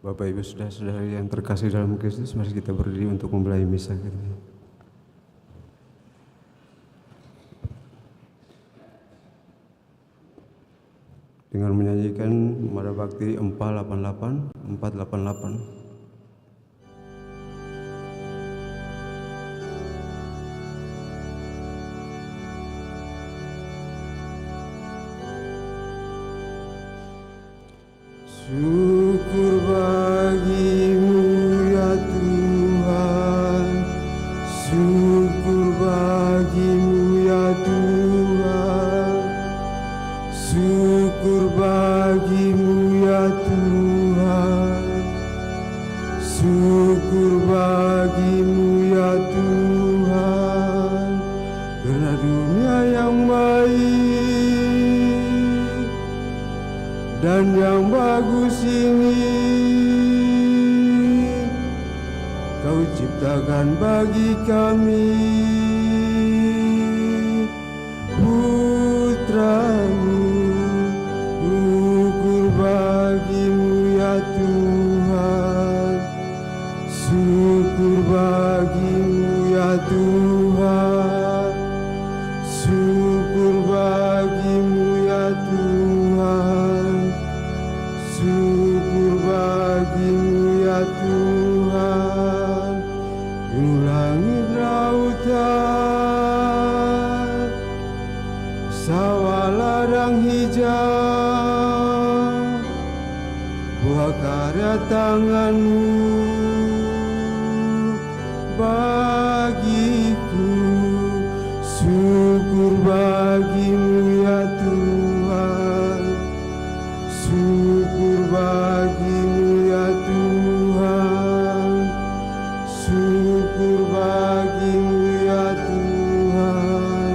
Bapak Ibu saudara-saudari yang terkasih dalam Kristus, mari kita berdiri untuk memulai misa kita. Dengan menyanyikan Mara Bakti 488. Syukur bagimu ya Tuhan, syukur bagimu ya Tuhan, syukur bagimu ya Tuhan, syukur bagimu ya Tuhan, karena dunia yang baik dan yang bagus ini Kau ciptakan bagi kami, Putramu. Syukur bagimu ya Tuhan, syukur bagimu ya Tuhan, syukur bagimu ya Tuhan, syukur bagimu ya Tuhan. Gunung langit lautan, sawah ladang hijau, buah karya tanganmu bagiku. Syukur bagimu ya Tuhan, syukur bagimu ya Tuhan, syukur bagimu ya Tuhan,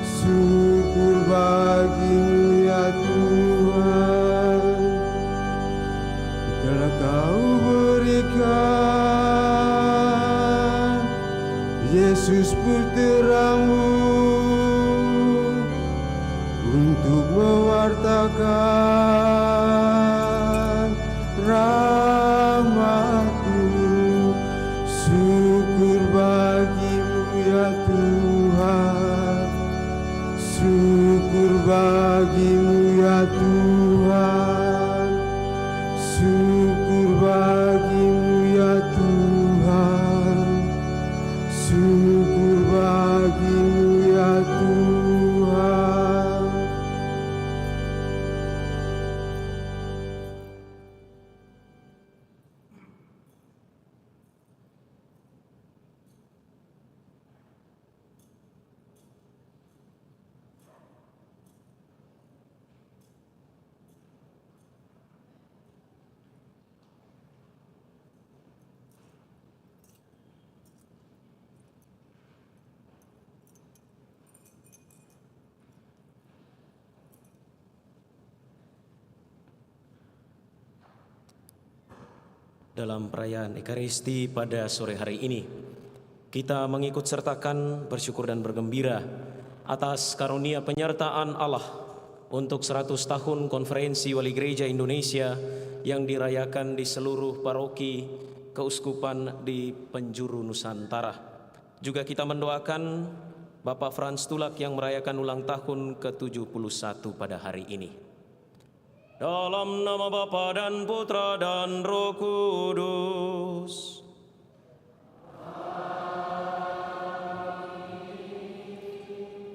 syukur bagimu ya Tuhan. Telah Kau berikan Yesus Putramu untuk mewartakan rahmat-Mu. Syukur bagimu ya Tuhan, syukur bagimu ya Tuhan, syukur bagimu ya Tuhan, syukur bagimu ya Tuhan. Dalam perayaan Ekaristi pada sore hari ini, kita mengikut sertakan bersyukur dan bergembira atas karunia penyertaan Allah untuk 100 tahun Konferensi Wali Gereja Indonesia yang dirayakan di seluruh paroki keuskupan di penjuru Nusantara. Juga kita mendoakan Bapak Frans Tulak yang merayakan ulang tahun ke-71 pada hari ini. Dalam nama Bapa dan Putra dan Roh Kudus.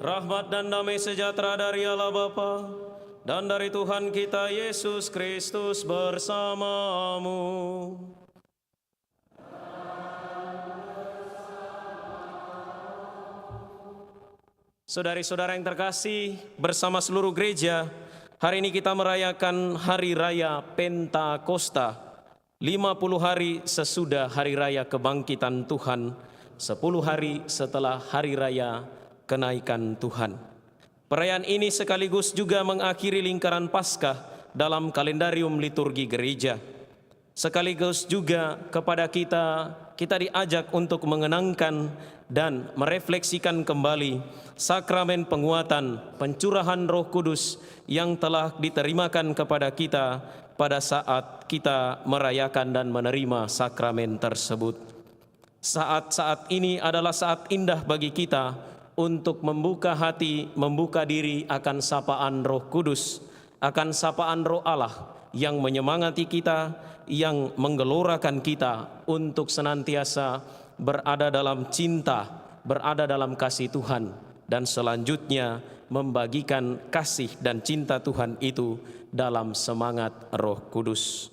Rahmat dan damai sejahtera dari Allah Bapa dan dari Tuhan kita Yesus Kristus bersamamu. Saudari-saudara yang terkasih, bersama seluruh gereja, hari ini kita merayakan Hari Raya Pentakosta, 50 hari sesudah Hari Raya Kebangkitan Tuhan, 10 hari setelah Hari Raya Kenaikan Tuhan. Perayaan ini sekaligus juga mengakhiri lingkaran Paskah dalam kalendarium liturgi gereja. Sekaligus juga kepada kita diajak untuk mengenangkan dan merefleksikan kembali sakramen penguatan, pencurahan Roh Kudus yang telah diterimakan kepada kita pada saat kita merayakan dan menerima sakramen tersebut. Saat-saat ini adalah saat indah bagi kita untuk membuka hati, membuka diri akan sapaan Roh Kudus, akan sapaan Roh Allah yang menyemangati kita, yang menggelorakan kita untuk senantiasa berada dalam cinta, berada dalam kasih Tuhan, dan selanjutnya membagikan kasih dan cinta Tuhan itu dalam semangat Roh Kudus.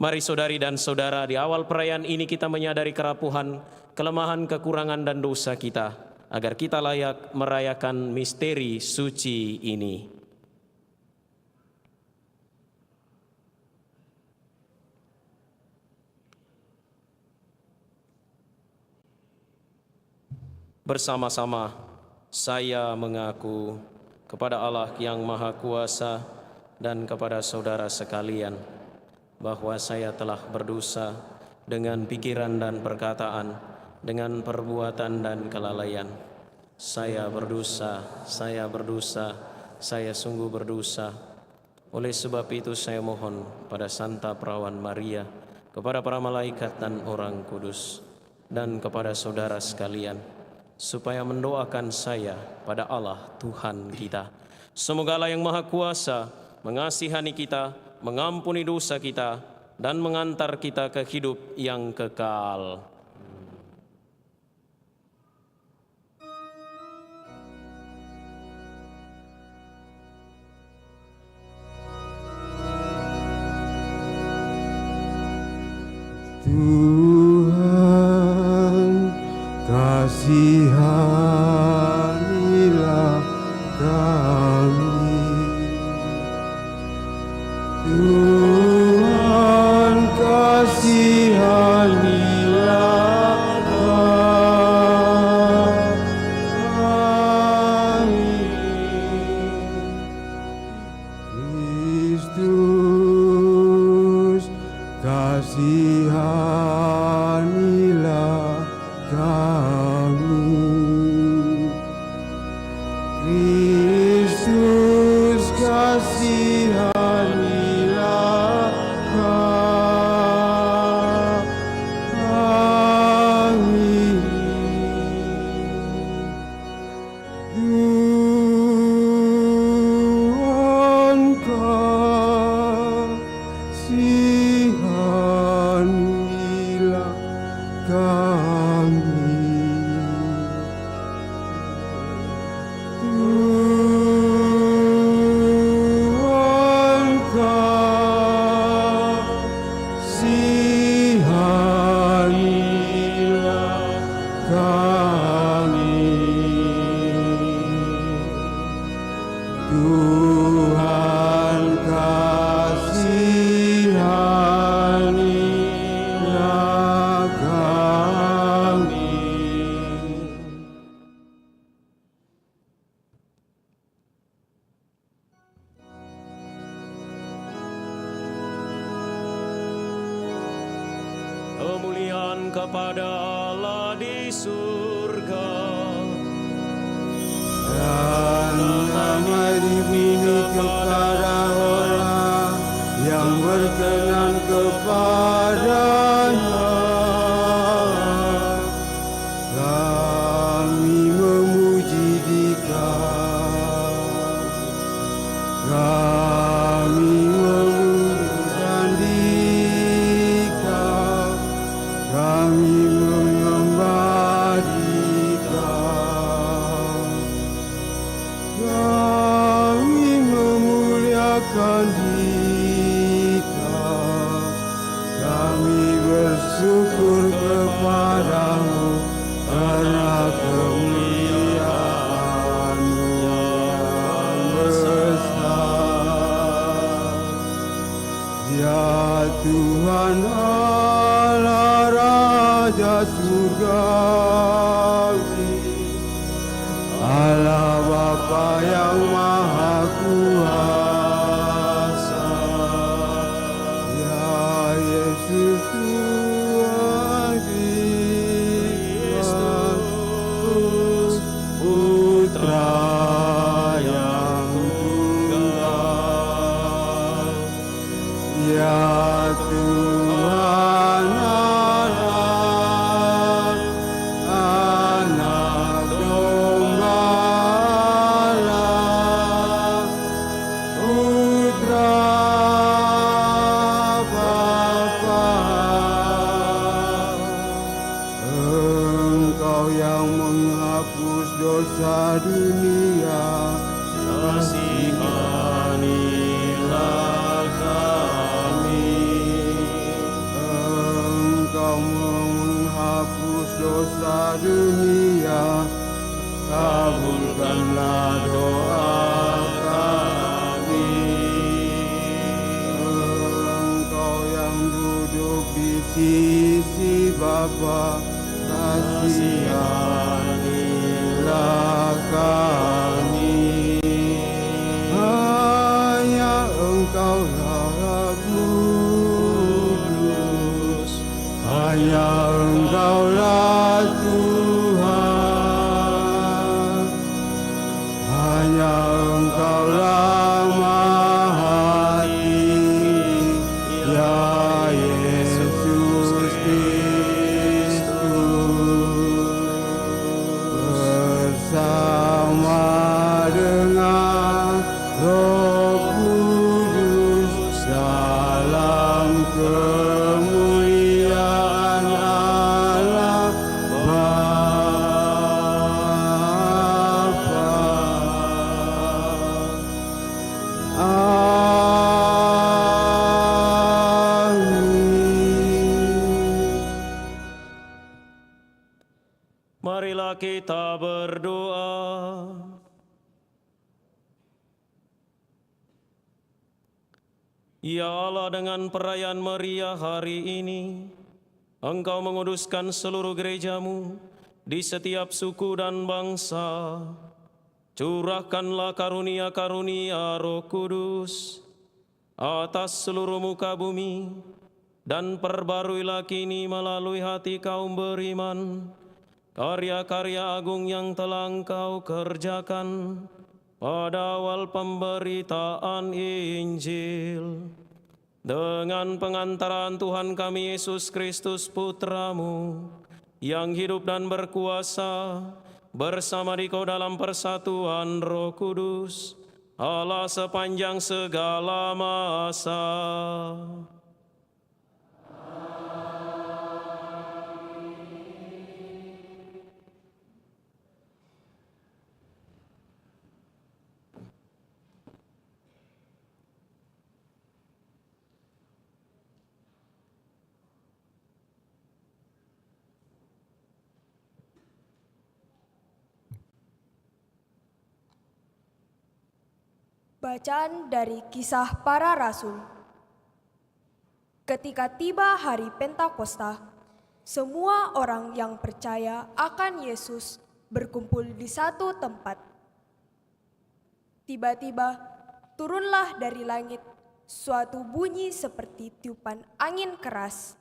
Mari saudari dan saudara, di awal perayaan ini kita menyadari kerapuhan, kelemahan, kekurangan dan dosa kita, agar kita layak merayakan misteri suci ini. Bersama-sama saya mengaku kepada Allah yang Maha Kuasa dan kepada saudara sekalian bahwa saya telah berdosa dengan pikiran dan perkataan, dengan perbuatan dan kelalaian. Saya berdosa, saya sungguh berdosa. Oleh sebab itu saya mohon pada Santa Perawan Maria, kepada para malaikat dan orang kudus, dan kepada saudara sekalian, supaya mendoakan saya pada Allah Tuhan kita. Semoga Allah yang Maha Kuasa mengasihani kita, mengampuni dosa kita, dan mengantar kita ke hidup yang kekal. Tuhan, kasihanilah kami. Tuhan, kasihanilah kami. Kristus, kasihanilah kami. Kristus, kasihanilah kami. Tuhan, kasihanilah kami. Tuhan, kasihanilah kami. Tuhan, kasihanilah kami. Kemuliaan kepada Allah di surga, Dan damai di bumi kepada orang yang berkenan kepadanya. Kami memuji Dikau, kami memuliakan Dikau, kami menyembah Dikau, kami memuliakan Dikau, kami bersyukur kepadamu karena kemuliaan-Mu yang besar. Ya Tuhan Allah Raja Surgawi, Allah Bapa yang Maha Kuasa, ya Yesus Tuhan Kristus, Putra yang tunggal, Ya Tuhan Allah, Anak Domba Allah, Putra Bapa, Engkau yang menghapus dosa dunia, kasihanilah kami. Engkau menghapus dosa dunia, kabulkanlah doa kami. Engkau yang duduk di sisi Bapa, kasihanilah kami. Hanya Engkaulah Kudus, hanya Engkaulah Tuhan, hanya Engkaulah Maha Tinggi, ya Yesus Kristus, bersama dengan Roh Kudus dalam kemuliaan Allah Bapa. Amin. Marilah kita berdoa. Ya Allah, dengan perayaan meriah hari ini, Engkau menguduskan seluruh gerejamu di setiap suku dan bangsa. Curahkanlah karunia-karunia Roh Kudus atas seluruh muka bumi, dan perbaruilah kini melalui hati kaum beriman karya-karya agung yang telah Engkau kerjakan pada awal pemberitaan Injil. Dengan pengantaran Tuhan kami Yesus Kristus Putra-Mu, yang hidup dan berkuasa bersama Dikau dalam persatuan Roh Kudus, Allah sepanjang segala masa. Bacaan dari Kisah Para Rasul. Ketika tiba hari Pentakosta, semua orang yang percaya akan Yesus berkumpul di satu tempat. Tiba-tiba turunlah dari langit suatu bunyi seperti tiupan angin keras,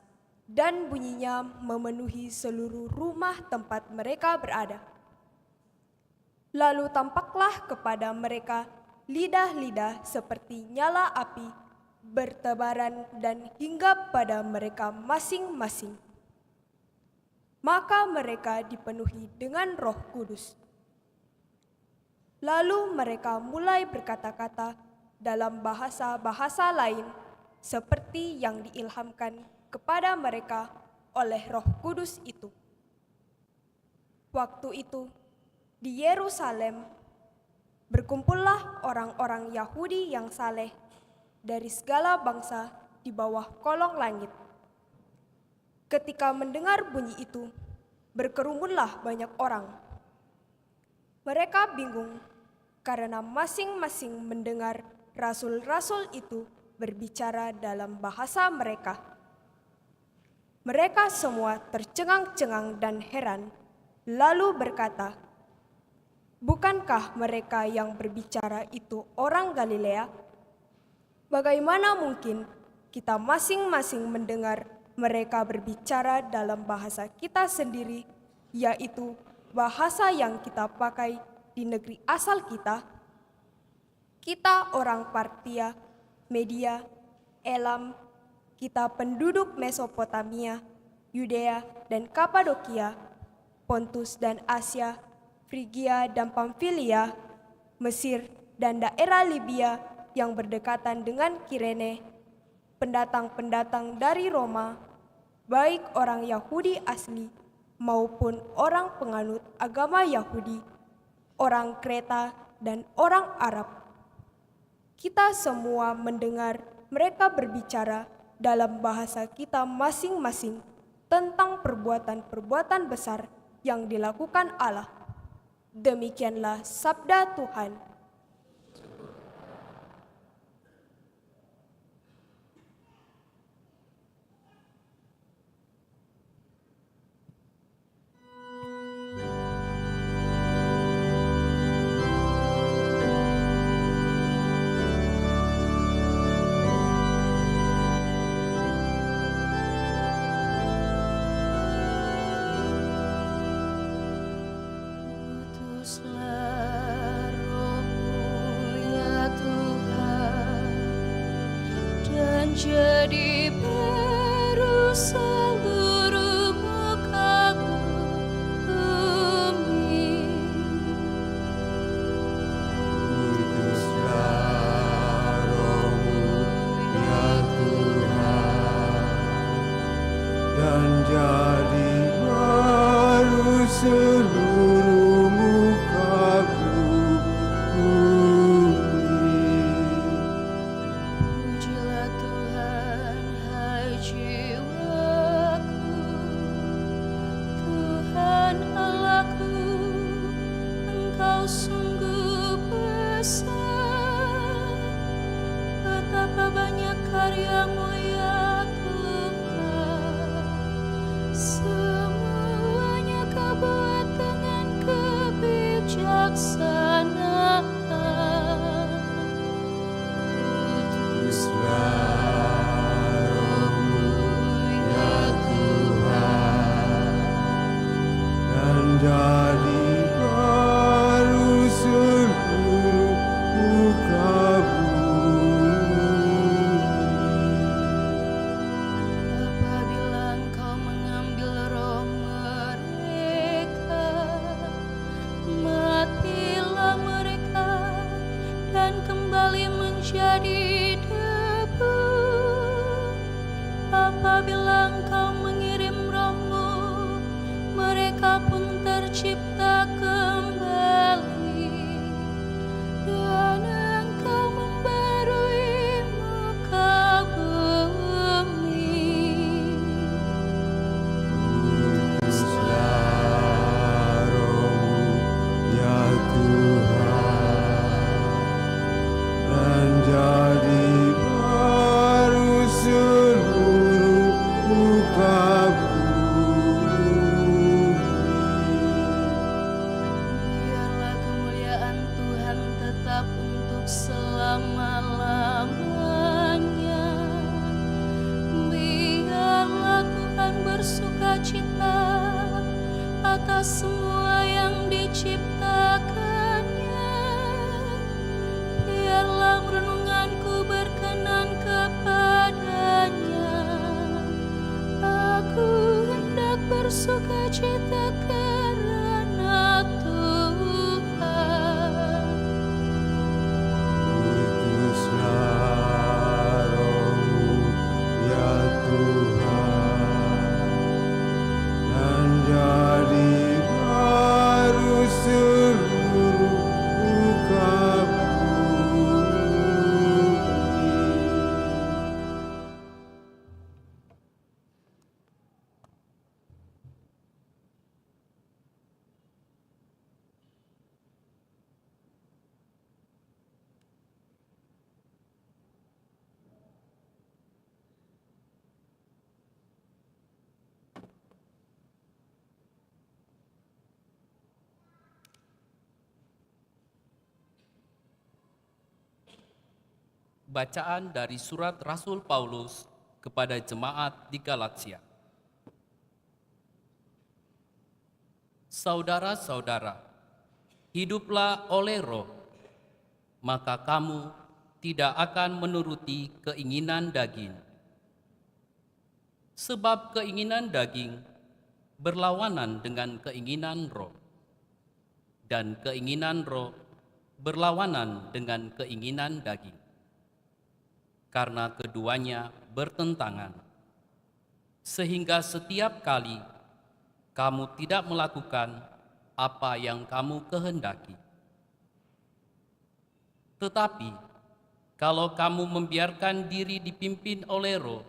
dan bunyinya memenuhi seluruh rumah tempat mereka berada. Lalu tampaklah kepada mereka lidah-lidah seperti nyala api bertebaran dan hinggap pada mereka masing-masing. Maka mereka dipenuhi dengan Roh Kudus. Lalu mereka mulai berkata-kata dalam bahasa-bahasa lain seperti yang diilhamkan kepada mereka oleh Roh Kudus itu. Waktu itu di Yerusalem berkumpullah orang-orang Yahudi yang saleh dari segala bangsa di bawah kolong langit. Ketika mendengar bunyi itu, berkerumunlah banyak orang. Mereka bingung karena masing-masing mendengar rasul-rasul itu berbicara dalam bahasa mereka. Mereka semua tercengang-cengang dan heran, lalu berkata, "Bukankah mereka yang berbicara itu orang Galilea? Bagaimana mungkin kita masing-masing mendengar mereka berbicara dalam bahasa kita sendiri, yaitu bahasa yang kita pakai di negeri asal kita? Kita orang Partia, Media, Elam, kita penduduk Mesopotamia, Yudea dan Kapadokia, Pontus dan Asia, Frigia dan Pamfilia, Mesir dan daerah Libya yang berdekatan dengan Kirene, pendatang-pendatang dari Roma, baik orang Yahudi asli maupun orang penganut agama Yahudi, orang Kreta dan orang Arab. Kita semua mendengar mereka berbicara dalam bahasa kita masing-masing tentang perbuatan-perbuatan besar yang dilakukan Allah. Demikianlah sabda Tuhan. Utuslah Roh-Mu ya Tuhan, dan jadi baru seluruh muka bumi. Utuslah Roh-Mu ya Tuhan, dan jadi baru seluruh muka bumi. Pujilah Tuhan, hai jiwaku, Tuhan Allahku, Engkau sungguh besar. Betapa banyak karya-Mu ya Tuhan, semuanya Kau buat dengan kebijaksanaan. Utuslah Roh-Mu ya Tuhan, dan jadi baru seluruh muka bumi. Apabila Engkau mengambil roh mereka, matilah mereka dan kembali menjadi debu. Apabila Engkau mengirim roh-Mu, mereka pun tercipta kembali, dan Engkau membarui muka bumi. Utuslah Roh-Mu ya Tuhan, dan jadi baru seluruh muka bumi. Biarlah kemuliaan Tuhan tetap untuk selama-lamanya. Biarlah Tuhan bersukacita atas semua yang diciptakannya. Biarlah renunganku berkenan kepadanya. Aku hendak bersukacita karena Tuhan. Utuslah Roh-Mu ya Tuhan, dan jadi baru seluruh muka bumi. Bacaan dari surat Rasul Paulus kepada jemaat di Galatia. Saudara-saudara, hiduplah oleh Roh, maka kamu tidak akan menuruti keinginan daging. Sebab keinginan daging berlawanan dengan keinginan roh, dan keinginan roh berlawanan dengan keinginan daging. Karena keduanya bertentangan, sehingga setiap kali kamu tidak melakukan apa yang kamu kehendaki. Tetapi kalau kamu membiarkan diri dipimpin oleh roh,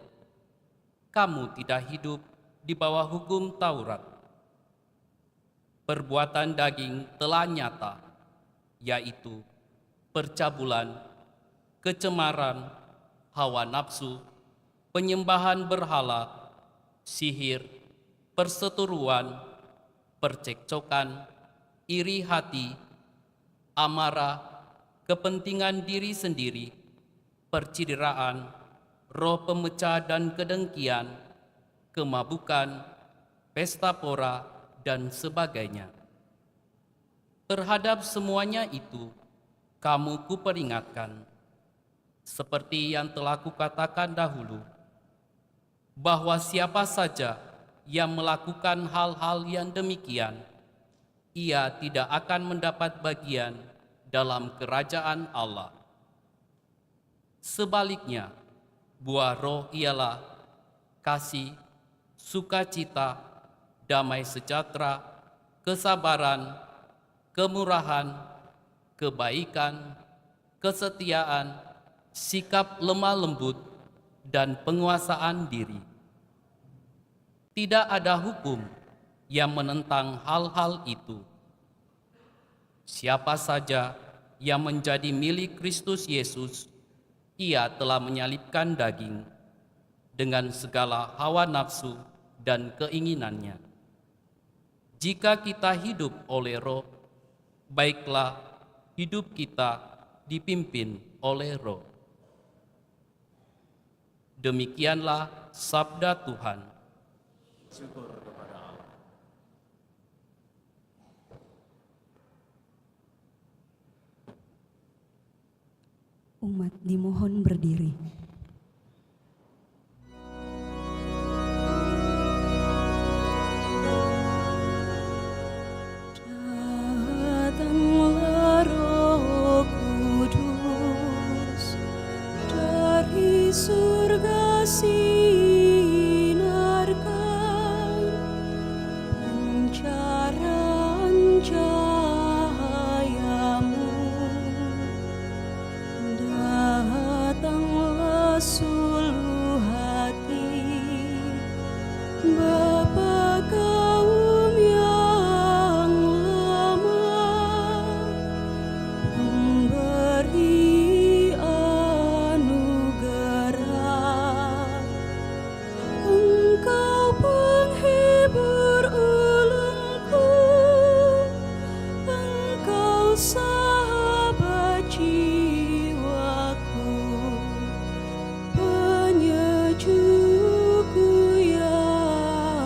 kamu tidak hidup di bawah hukum Taurat. Perbuatan daging telah nyata, yaitu percabulan, kecemaran, hawa nafsu, penyembahan berhala, sihir, perseteruan, percekcokan, iri hati, amarah, kepentingan diri sendiri, percideraan, roh pemecah dan kedengkian, kemabukan, pesta pora, dan sebagainya. Terhadap semuanya itu, kamu kuperingatkan, seperti yang telah kukatakan dahulu, bahwa siapa saja yang melakukan hal-hal yang demikian, ia tidak akan mendapat bagian dalam kerajaan Allah. Sebaliknya, buah roh ialah kasih, sukacita, damai sejahtera, kesabaran, kemurahan, kebaikan, kesetiaan, sikap lemah lembut, dan penguasaan diri. Tidak ada hukum yang menentang hal-hal itu. Siapa saja yang menjadi milik Kristus Yesus, ia telah menyalibkan daging dengan segala hawa nafsu dan keinginannya. Jika kita hidup oleh roh, baiklah hidup kita dipimpin oleh roh. Demikianlah sabda Tuhan. Syukur kepada Allah. Umat dimohon berdiri. Datanglah Roh Kudus, dari surga sinarkan pancaran cahayamu. Datanglah suluh hati Bapa kaum yang lama, memberi anugerah. Engkau penghibur ulungku, Engkau sahabat jiwaku, penyejukku yang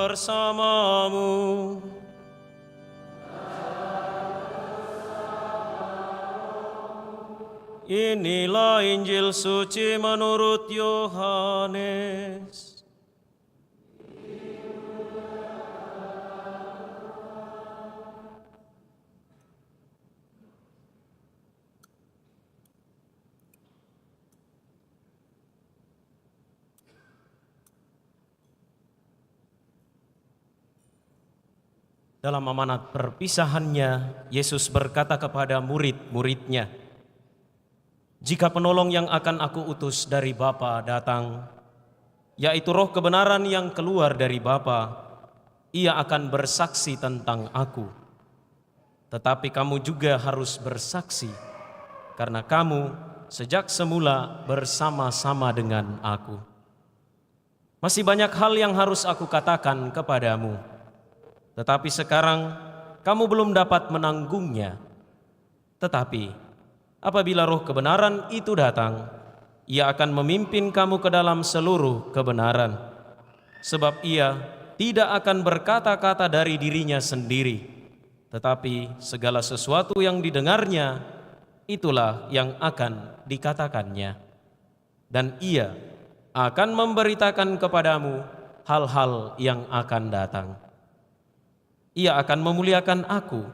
bersamamu. Inilah Injil suci menurut Yohanes. Dalam amanat perpisahannya, Yesus berkata kepada murid-muridnya, "Jika penolong yang akan aku utus dari Bapa datang, yaitu roh kebenaran yang keluar dari Bapa, ia akan bersaksi tentang aku. Tetapi kamu juga harus bersaksi, karena kamu sejak semula bersama-sama dengan aku. Masih banyak hal yang harus aku katakan kepadamu, tetapi sekarang kamu belum dapat menanggungnya. Tetapi apabila roh kebenaran itu datang, ia akan memimpin kamu ke dalam seluruh kebenaran. Sebab ia tidak akan berkata-kata dari dirinya sendiri, tetapi segala sesuatu yang didengarnya, itulah yang akan dikatakannya. Dan ia akan memberitakan kepadamu hal-hal yang akan datang. Ia akan memuliakan aku,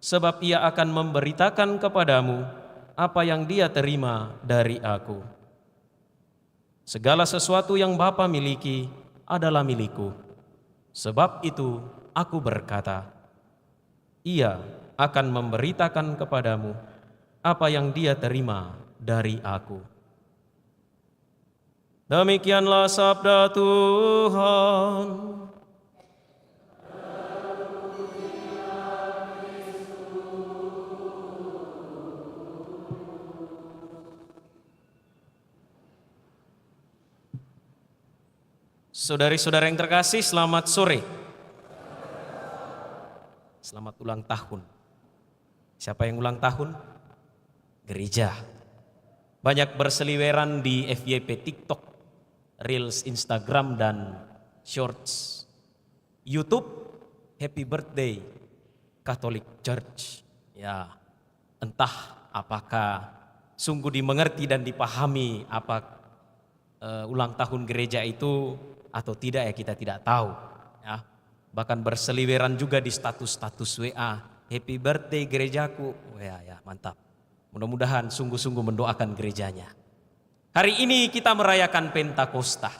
sebab ia akan memberitakan kepadamu apa yang dia terima dari aku. Segala sesuatu yang Bapa miliki adalah milikku. Sebab itu aku berkata, ia akan memberitakan kepadamu apa yang dia terima dari aku." Demikianlah sabda Tuhan. Saudari-saudara yang terkasih, selamat sore. Selamat ulang tahun. Siapa yang ulang tahun? Gereja. Banyak berseliweran di FYP TikTok, Reels Instagram dan Shorts YouTube. Happy birthday Catholic Church. Ya, entah apakah sungguh dimengerti dan dipahami apa ulang tahun gereja itu atau tidak, ya kita tidak tahu, ya. Bahkan berseliweran juga di status-status WA, happy birthday gerejaku. Ya, mantap. Mudah-mudahan sungguh-sungguh mendoakan gerejanya. Hari ini kita merayakan Pentakosta.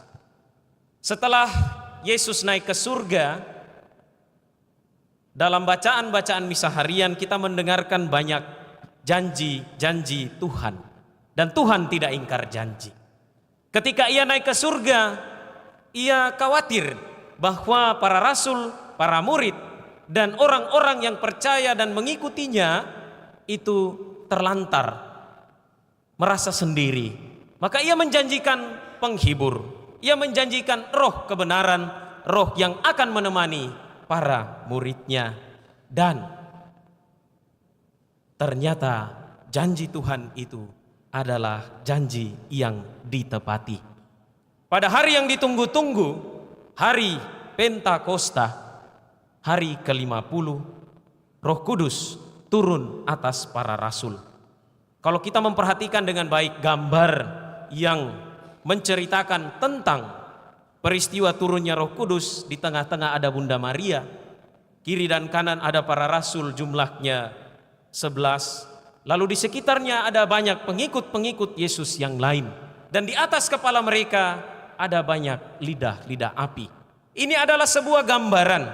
Setelah Yesus naik ke surga, dalam bacaan-bacaan misa harian kita mendengarkan banyak janji-janji Tuhan. Dan Tuhan tidak ingkar janji. Ketika ia naik ke surga, ia khawatir bahwa para rasul, para murid, dan orang-orang yang percaya dan mengikutinya itu terlantar, merasa sendiri. Maka ia menjanjikan penghibur, ia menjanjikan roh kebenaran, roh yang akan menemani para muridnya. Dan ternyata janji Tuhan itu adalah janji yang ditepati. Pada hari yang ditunggu-tunggu, hari Pentakosta, hari ke-50, Roh Kudus turun atas para rasul. Kalau kita memperhatikan dengan baik gambar yang menceritakan tentang peristiwa turunnya Roh Kudus, di tengah-tengah ada Bunda Maria, kiri dan kanan ada para rasul jumlahnya 11, lalu di sekitarnya ada banyak pengikut-pengikut Yesus yang lain, dan di atas kepala mereka ada banyak lidah-lidah api. Ini adalah sebuah gambaran,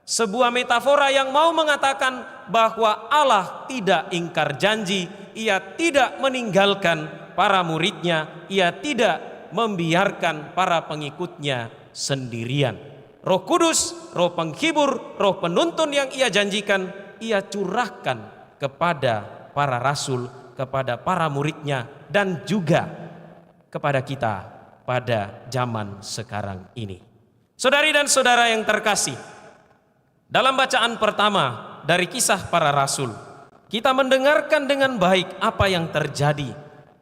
sebuah metafora yang mau mengatakan bahwa Allah tidak ingkar janji, ia tidak meninggalkan para muridnya, ia tidak membiarkan para pengikutnya sendirian. Roh Kudus, roh penghibur, roh penuntun yang ia janjikan, ia curahkan kepada para rasul, kepada para muridnya, dan juga kepada kita pada zaman sekarang ini. Saudari dan saudara yang terkasih, dalam bacaan pertama dari Kisah Para Rasul, kita mendengarkan dengan baik apa yang terjadi,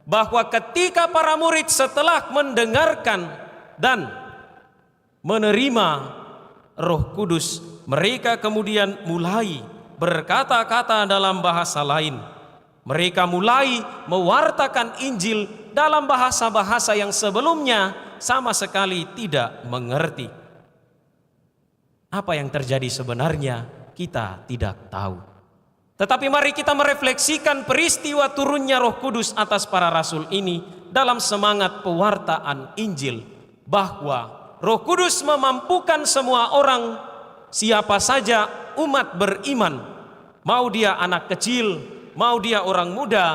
bahwa ketika para murid setelah mendengarkan dan menerima Roh Kudus, mereka kemudian mulai berkata-kata dalam bahasa lain. Mereka mulai mewartakan Injil dalam bahasa-bahasa yang sebelumnya sama sekali tidak mengerti. Apa yang terjadi sebenarnya kita tidak tahu. Tetapi mari kita merefleksikan peristiwa turunnya Roh Kudus atas para rasul ini dalam semangat pewartaan Injil, bahwa Roh Kudus memampukan semua orang, siapa saja umat beriman, mau dia anak kecil, mau dia orang muda,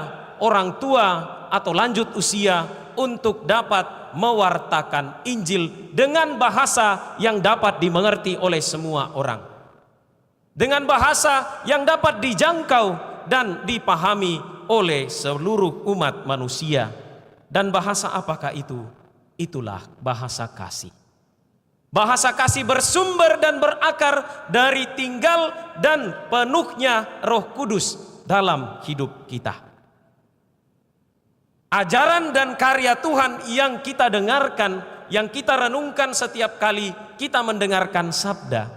orang tua, atau lanjut usia, untuk dapat mewartakan Injil dengan bahasa yang dapat dimengerti oleh semua orang, dengan bahasa yang dapat dijangkau dan dipahami oleh seluruh umat manusia. Dan bahasa apakah itu? Itulah bahasa kasih. Bahasa kasih bersumber dan berakar dari tinggal dan penuhnya Roh Kudus dalam hidup kita. Ajaran dan karya Tuhan yang kita dengarkan, yang kita renungkan setiap kali kita mendengarkan sabda,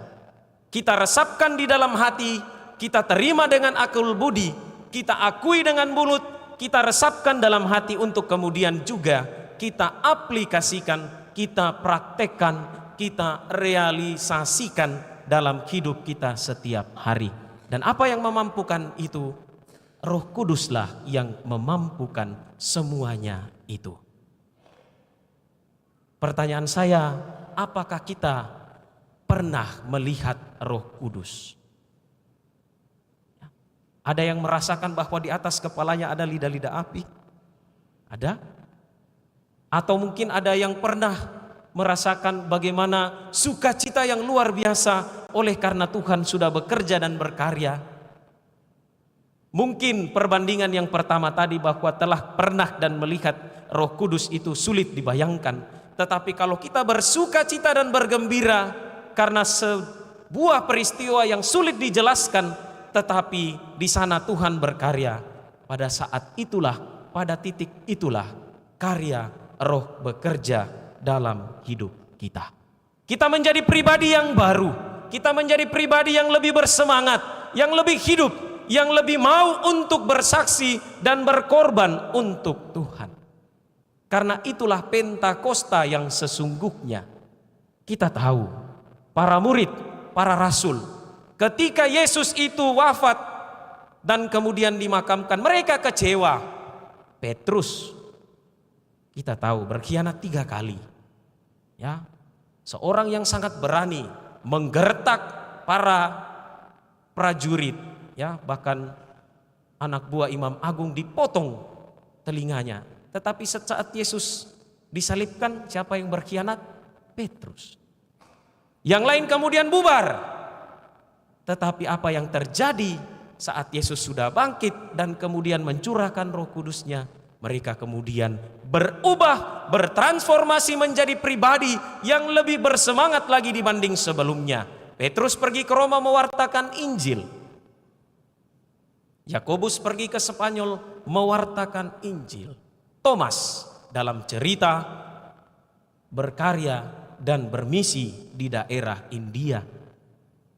kita resapkan di dalam hati, kita terima dengan akal budi, kita akui dengan mulut, kita resapkan dalam hati untuk kemudian juga kita aplikasikan, kita praktekkan, kita realisasikan dalam hidup kita setiap hari. Dan apa yang memampukan itu? Roh Kuduslah yang memampukan semuanya itu. Pertanyaan saya, apakah kita pernah melihat Roh Kudus? Ada yang merasakan bahwa di atas kepalanya ada lidah-lidah api? Ada? Atau mungkin ada yang pernah merasakan bagaimana sukacita yang luar biasa oleh karena Tuhan sudah bekerja dan berkarya? Mungkin perbandingan yang pertama tadi bahwa telah pernah dan melihat Roh Kudus itu sulit dibayangkan. Tetapi kalau kita bersukacita dan bergembira karena sebuah peristiwa yang sulit dijelaskan, tetapi di sana Tuhan berkarya, pada saat itulah, pada titik itulah karya Roh bekerja dalam hidup kita. Kita menjadi pribadi yang baru, kita menjadi pribadi yang lebih bersemangat, yang lebih hidup, yang lebih mau untuk bersaksi dan berkorban untuk Tuhan. Karena itulah Pentakosta yang sesungguhnya. Kita tahu para murid, para rasul, ketika Yesus itu wafat dan kemudian dimakamkan, mereka kecewa. Petrus, kita tahu, berkhianat 3 kali. Ya, seorang yang sangat berani menggertak para prajurit. Ya, bahkan anak buah Imam Agung dipotong telinganya. Tetapi saat Yesus disalibkan, siapa yang berkhianat? Petrus. Yang lain kemudian bubar. Tetapi apa yang terjadi saat Yesus sudah bangkit dan kemudian mencurahkan Roh Kudusnya, mereka kemudian berubah, bertransformasi menjadi pribadi yang lebih bersemangat lagi dibanding sebelumnya. Petrus pergi ke Roma mewartakan Injil. Yakobus pergi ke Spanyol mewartakan Injil. Thomas dalam cerita berkarya dan bermisi di daerah India.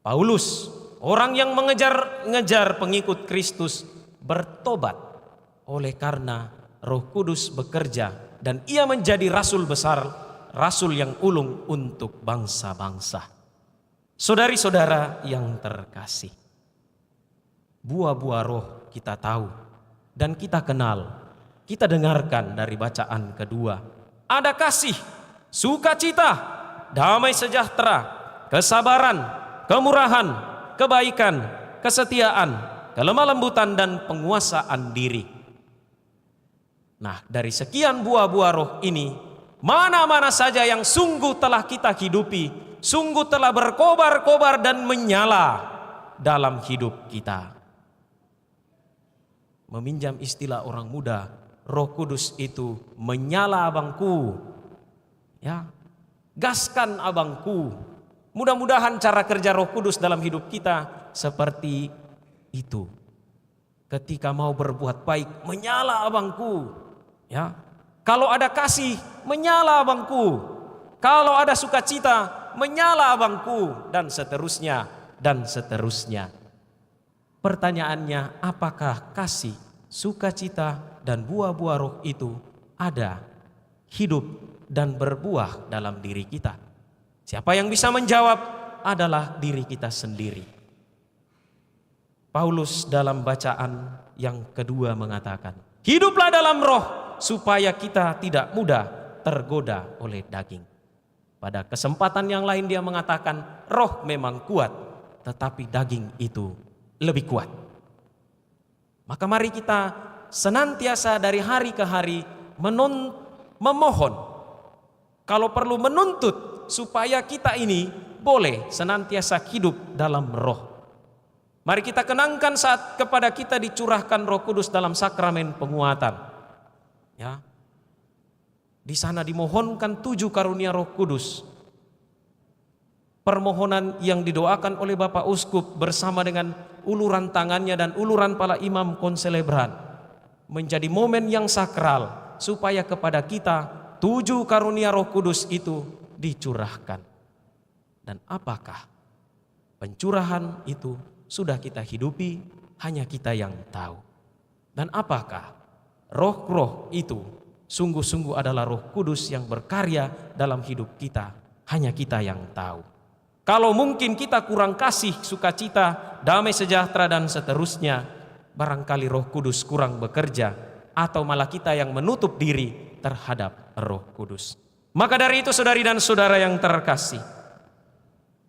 Paulus, orang yang mengejar pengikut Kristus, bertobat oleh karena Roh Kudus bekerja dan ia menjadi rasul besar, rasul yang ulung untuk bangsa-bangsa. Saudari-saudara yang terkasih, buah-buah roh kita tahu dan kita kenal, kita dengarkan dari bacaan kedua. Ada kasih, sukacita, damai sejahtera, kesabaran, kemurahan, kebaikan, kesetiaan, kelemah lembutan, dan penguasaan diri. Nah, dari sekian buah-buah roh ini, mana-mana saja yang sungguh telah kita hidupi, sungguh telah berkobar-kobar dan menyala dalam hidup kita. Meminjam istilah orang muda, Roh Kudus itu menyala abangku. Ya, gaskan abangku. Mudah-mudahan cara kerja Roh Kudus dalam hidup kita seperti itu. Ketika mau berbuat baik, menyala abangku. Ya, kalau ada kasih, menyala abangku. Kalau ada sukacita, menyala abangku, dan seterusnya, dan seterusnya. Pertanyaannya, apakah kasih, sukacita, dan buah-buah roh itu ada, hidup, dan berbuah dalam diri kita? Siapa yang bisa menjawab adalah diri kita sendiri. Paulus dalam bacaan yang kedua mengatakan, hiduplah dalam roh supaya kita tidak mudah tergoda oleh daging. Pada kesempatan yang lain dia mengatakan, roh memang kuat, tetapi daging itu lebih kuat. Maka mari kita senantiasa dari hari ke hari memohon, kalau perlu menuntut supaya kita ini boleh senantiasa hidup dalam roh. Mari kita kenangkan saat kepada kita dicurahkan Roh Kudus dalam sakramen penguatan. Ya. Di sana dimohonkan 7 karunia Roh Kudus. Permohonan yang didoakan oleh Bapak Uskup bersama dengan uluran tangannya dan uluran para imam konselebran menjadi momen yang sakral supaya kepada kita 7 karunia Roh Kudus itu dicurahkan. Dan apakah pencurahan itu sudah kita hidupi, hanya kita yang tahu. Dan apakah roh-roh itu sungguh-sungguh adalah Roh Kudus yang berkarya dalam hidup kita, hanya kita yang tahu. Kalau mungkin kita kurang kasih, sukacita, damai sejahtera, dan seterusnya, barangkali Roh Kudus kurang bekerja, atau malah kita yang menutup diri terhadap Roh Kudus. Maka dari itu saudari dan saudara yang terkasih,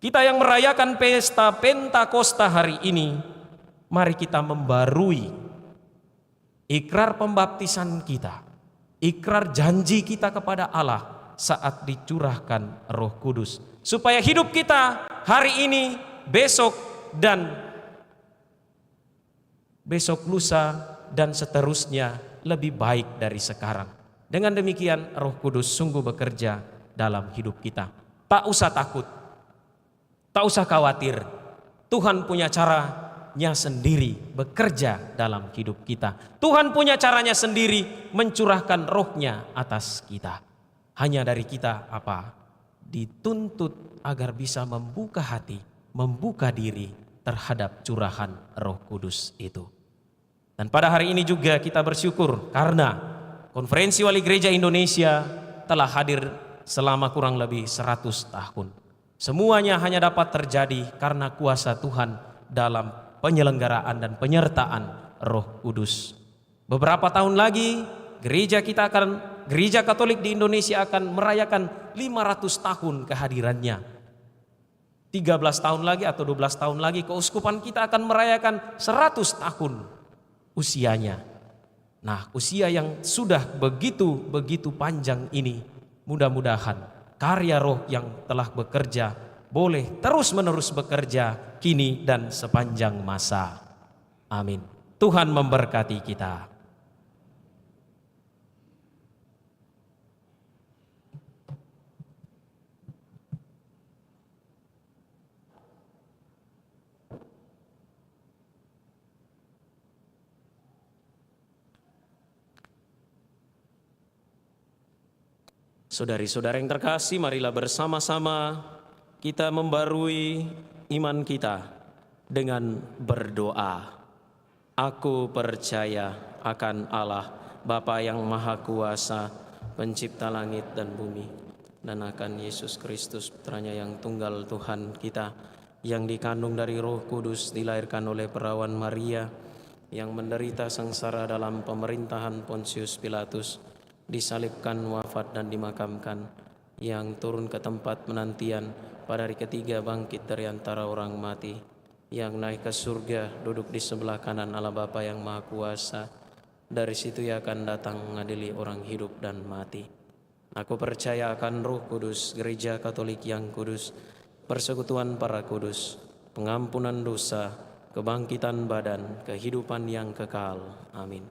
kita yang merayakan pesta Pentakosta hari ini, mari kita membarui ikrar pembaptisan kita, ikrar janji kita kepada Allah saat dicurahkan Roh Kudus, supaya hidup kita hari ini, besok, dan besok lusa, dan seterusnya lebih baik dari sekarang. Dengan demikian Roh Kudus sungguh bekerja dalam hidup kita. Tak usah takut, tak usah khawatir. Tuhan punya caranya sendiri bekerja dalam hidup kita. Tuhan punya caranya sendiri mencurahkan rohnya atas kita. Hanya dari kita apa? Dituntut agar bisa membuka hati, membuka diri terhadap curahan Roh Kudus itu. Dan pada hari ini juga kita bersyukur karena Konferensi Wali Gereja Indonesia telah hadir selama kurang lebih 100 tahun. Semuanya hanya dapat terjadi karena kuasa Tuhan dalam penyelenggaraan dan penyertaan Roh Kudus. Beberapa tahun lagi Gereja Katolik di Indonesia akan merayakan 500 tahun kehadirannya. 13 tahun lagi atau 12 tahun lagi keuskupan kita akan merayakan 100 tahun usianya. Nah, usia yang sudah begitu panjang ini, mudah-mudahan karya roh yang telah bekerja boleh terus-menerus bekerja kini dan sepanjang masa. Amin. Tuhan memberkati kita. Saudari-saudara yang terkasih, marilah bersama-sama kita membarui iman kita dengan berdoa. Aku percaya akan Allah, Bapa yang Maha Kuasa, Pencipta langit dan bumi, dan akan Yesus Kristus, Putranya yang tunggal Tuhan kita, yang dikandung dari Roh Kudus, dilahirkan oleh perawan Maria, yang menderita sengsara dalam pemerintahan Pontius Pilatus, disalibkan, wafat, dan dimakamkan, yang turun ke tempat penantian, pada hari ketiga bangkit dari antara orang mati, yang naik ke surga, duduk di sebelah kanan Allah Bapa yang Maha Kuasa. Dari situ Ia akan datang mengadili orang hidup dan mati. Aku percaya akan Roh Kudus, Gereja Katolik yang kudus, persekutuan para kudus, pengampunan dosa, kebangkitan badan, kehidupan yang kekal. Amin.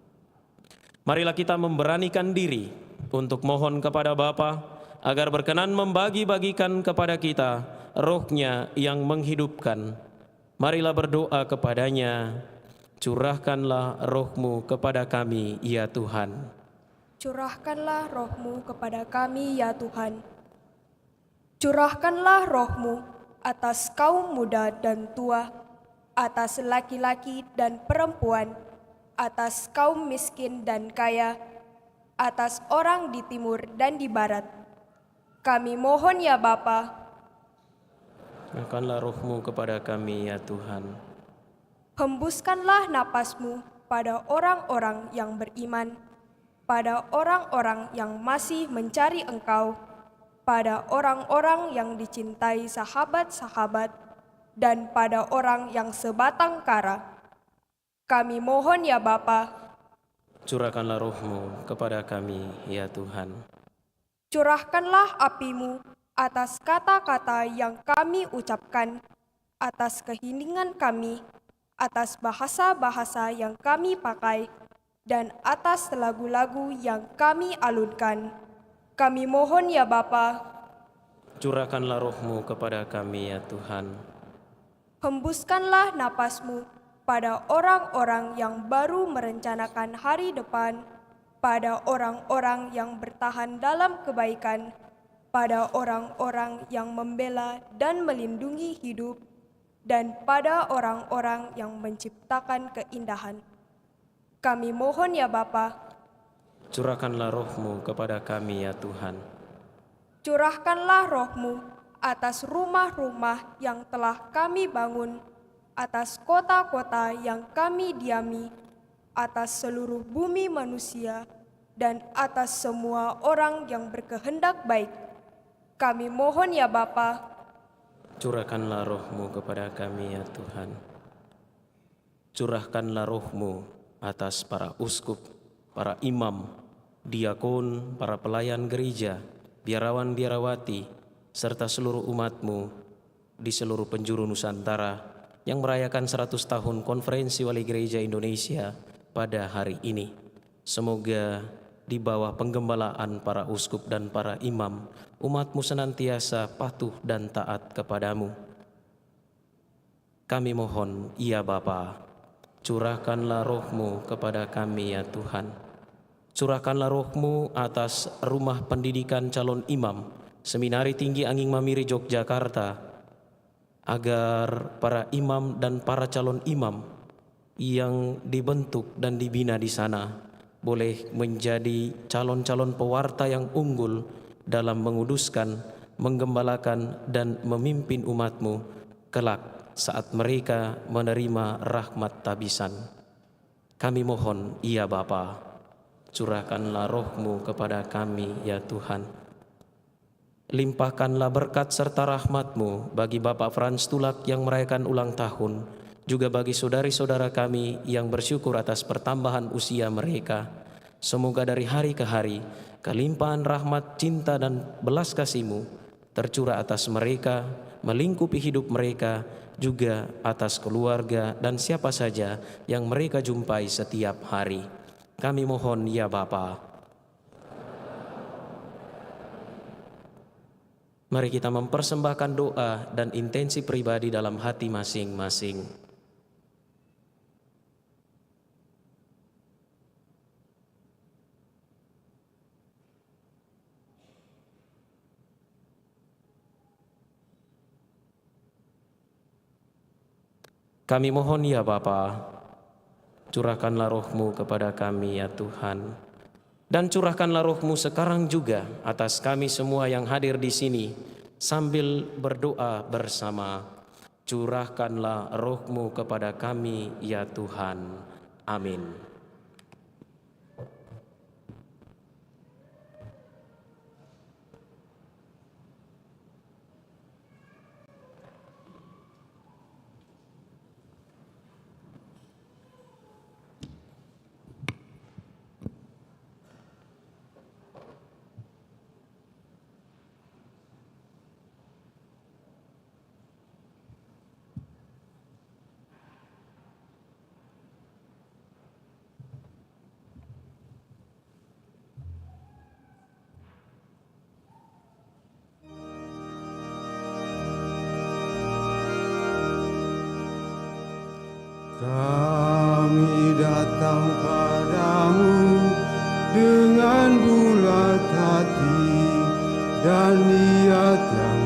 Marilah kita memberanikan diri untuk mohon kepada Bapa agar berkenan membagi-bagikan kepada kita roh-Nya yang menghidupkan. Marilah berdoa kepadanya, curahkanlah roh-Mu kepada kami, ya Tuhan. Curahkanlah roh-Mu kepada kami, ya Tuhan. Curahkanlah roh-Mu atas kaum muda dan tua, atas laki-laki dan perempuan, atas kaum miskin dan kaya, atas orang di timur dan di barat. Kami mohon ya Bapa, Curahkanlah roh-Mu kepada kami ya Tuhan. hembuskanlah napas-Mu pada orang-orang yang beriman, pada orang-orang yang masih mencari Engkau, pada orang-orang yang dicintai sahabat-sahabat, dan pada orang yang sebatang kara. Kami mohon ya Bapa, Curahkanlah roh-Mu kepada kami ya Tuhan. curahkanlah api-Mu atas kata-kata yang kami ucapkan, atas keheningan kami, atas bahasa-bahasa yang kami pakai, dan atas lagu-lagu yang kami alunkan. Kami mohon ya Bapa, Curahkanlah roh-Mu kepada kami ya Tuhan. hembuskanlah napas-Mu pada orang-orang yang baru merencanakan hari depan, pada orang-orang yang bertahan dalam kebaikan, pada orang-orang yang membela dan melindungi hidup, dan pada orang-orang yang menciptakan keindahan. Kami mohon ya Bapa, Curahkanlah roh-Mu kepada kami ya Tuhan. curahkanlah roh-Mu atas rumah-rumah yang telah kami bangun, atas kota-kota yang kami diami, atas seluruh bumi manusia, dan atas semua orang yang berkehendak baik. Kami mohon ya Bapa, Curahkanlah roh-Mu kepada kami ya Tuhan. Curahkanlah roh-Mu atas para uskup, para imam, diakon, para pelayan gereja, biarawan-biarawati, serta seluruh umat-Mu di seluruh penjuru Nusantara yang merayakan 100 tahun Konferensi Wali Gereja Indonesia pada hari ini. Semoga di bawah penggembalaan para uskup dan para imam, umat-Mu senantiasa patuh dan taat kepadamu. Kami mohon, ya Bapa, curahkanlah roh-Mu kepada kami ya Tuhan. Curahkanlah roh-Mu atas rumah pendidikan calon imam, Seminari Tinggi Anging Mamiri Yogyakarta, agar para imam dan para calon imam yang dibentuk dan dibina di sana boleh menjadi calon-calon pewarta yang unggul dalam menguduskan, menggembalakan, dan memimpin umat-Mu kelak saat mereka menerima rahmat tabisan. Kami mohon, ya Bapa, curahkanlah roh-Mu kepada kami ya Tuhan. Limpahkanlah berkat serta rahmat-Mu bagi Bapak Frans Tulak yang merayakan ulang tahun, juga bagi saudari-saudara kami yang bersyukur atas pertambahan usia mereka. Semoga dari hari ke hari, kelimpahan rahmat, cinta, dan belas kasih-Mu tercurah atas mereka, melingkupi hidup mereka, juga atas keluarga dan siapa saja yang mereka jumpai setiap hari. Kami mohon, ya Bapa. Mari kita mempersembahkan doa dan intensi pribadi dalam hati masing-masing. Kami mohon ya Bapa, curahkanlah roh-Mu kepada kami ya Tuhan. Dan curahkanlah roh-Mu sekarang juga atas kami semua yang hadir di sini sambil berdoa bersama. Curahkanlah roh-Mu kepada kami ya Tuhan. Amin. Kami datang padamu dengan bulat hati dan niat yang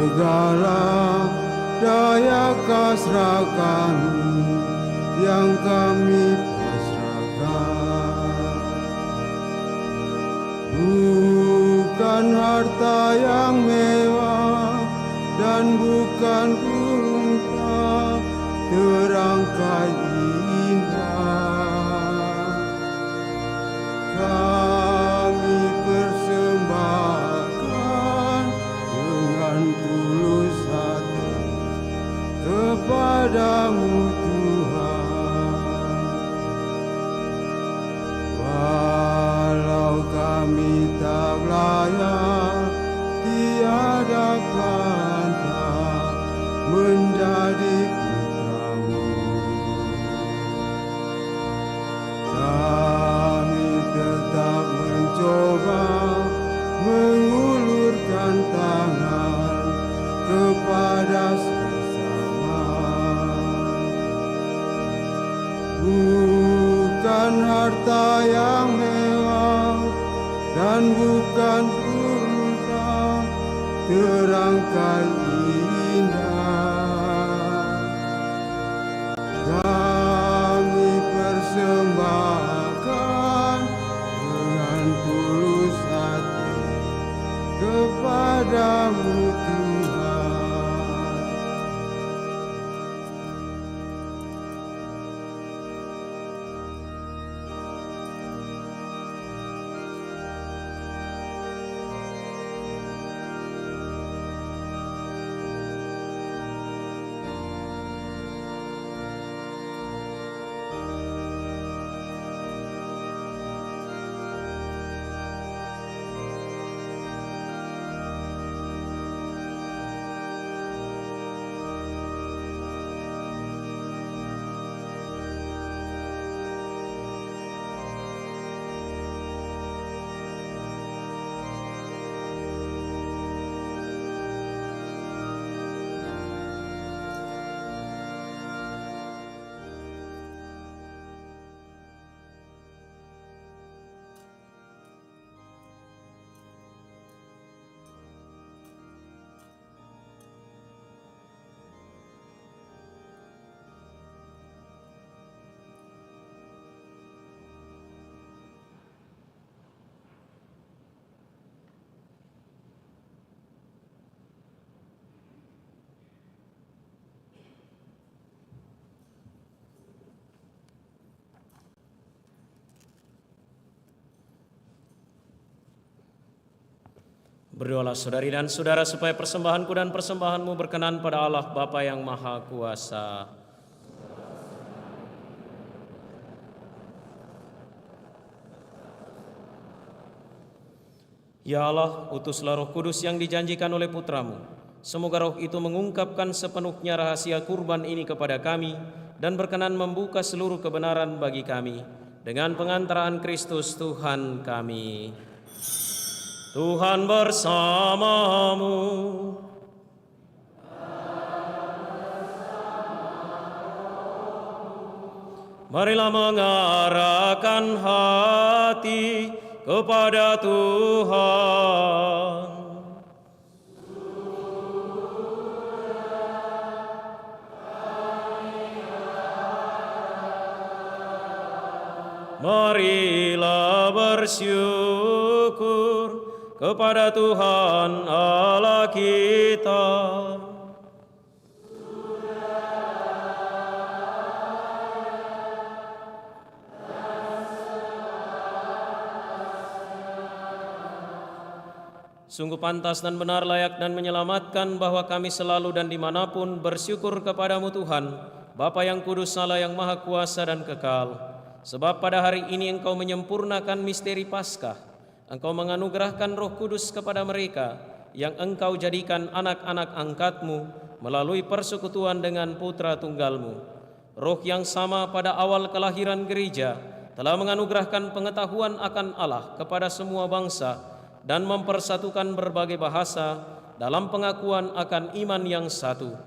segala daya kasrah kami yang kami pasrahkan. Bukan harta yang mewah dan bukan unta terangkai indah, kami persembahkan dengan tulus hati kepadamu Tuhan. Walau kami tak layak, tiada pantas menjadi putramu, kami tetap mencoba mengulurkan tangan kepada sesama. Bukan harta yang mewah dan bukan unta terangkai indah, kami persembahkan dengan tulus hati kepadamu Tuhan. Berdoalah saudari dan saudara supaya persembahanku dan persembahanmu berkenan pada Allah Bapa yang Maha Kuasa. Ya Allah, utuslah Roh Kudus yang dijanjikan oleh Putramu. Semoga Roh itu mengungkapkan sepenuhnya rahasia kurban ini kepada kami dan berkenan membuka seluruh kebenaran bagi kami. Dengan pengantaraan Kristus Tuhan kami. Tuhan bersamamu. Marilah mengarahkan hati kepada Tuhan. Marilah bersyukur kepada Tuhan Allah kita. Sungguh pantas dan benar, layak dan menyelamatkan bahwa kami selalu dan dimanapun bersyukur kepadamu Tuhan, Bapa yang kudus, Allah yang maha kuasa dan kekal. Sebab pada hari ini Engkau menyempurnakan misteri Paskah. Engkau menganugerahkan Roh Kudus kepada mereka yang Engkau jadikan anak-anak angkat-Mu melalui persekutuan dengan Putra Tunggal-Mu. Roh yang sama pada awal kelahiran gereja telah menganugerahkan pengetahuan akan Allah kepada semua bangsa dan mempersatukan berbagai bahasa dalam pengakuan akan iman yang satu.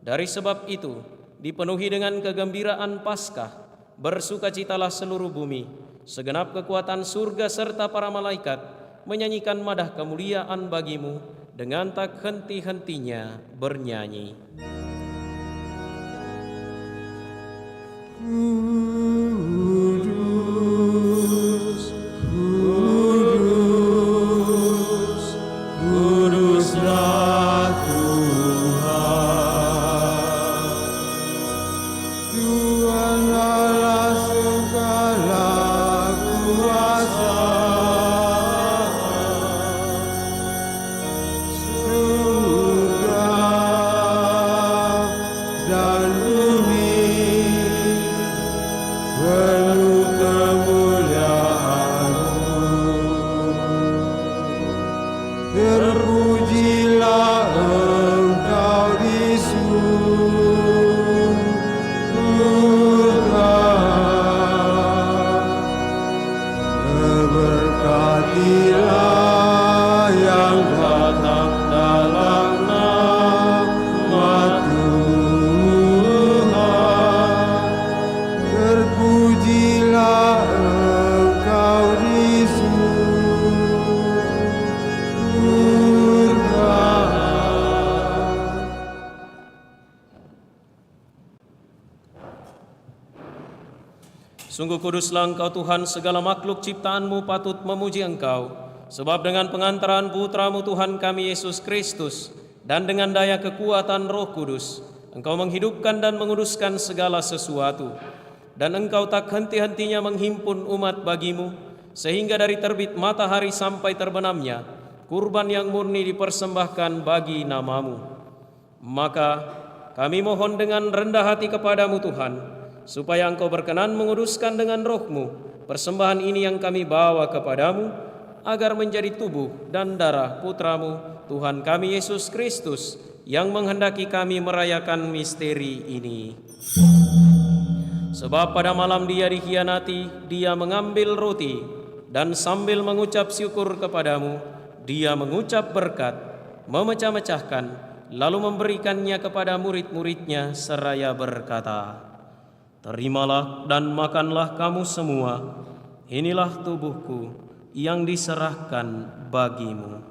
Dari sebab itu, dipenuhi dengan kegembiraan Paskah, bersukacitalah seluruh bumi, segenap kekuatan surga serta para malaikat menyanyikan madah kemuliaan bagimu dengan tak henti-hentinya bernyanyi. Kudus, kudus, kuduslah Tuhan. Tuhan Allah segala kuasa. Surga dan bumi penuh kemuliaan-Mu. Terpujilah Engkau di surga. Berkatilah yang datang dalam nama Tuhan. Terpujilah Engkau di surga. Sungguh kuduslah Engkau Tuhan, segala makhluk ciptaan-Mu patut memuji Engkau. Sebab dengan pengantaran Putra-Mu Tuhan kami Yesus Kristus, dan dengan daya kekuatan Roh Kudus, Engkau menghidupkan dan menguduskan segala sesuatu. Dan Engkau tak henti-hentinya menghimpun umat bagi-Mu, sehingga dari terbit matahari sampai terbenamnya, kurban yang murni dipersembahkan bagi nama-Mu. Maka kami mohon dengan rendah hati kepadamu Tuhan, supaya Engkau berkenan menguduskan dengan Roh-Mu persembahan ini yang kami bawa kepadamu, agar menjadi tubuh dan darah Putra-Mu Tuhan kami Yesus Kristus, yang menghendaki kami merayakan misteri ini. Sebab pada malam Dia dikhianati, Dia mengambil roti, dan sambil mengucap syukur kepadamu, Dia mengucap berkat, memecah-mecahkan, lalu memberikannya kepada murid-muridnya seraya berkata, "Terimalah dan makanlah kamu semua, inilah tubuhku yang diserahkan bagimu."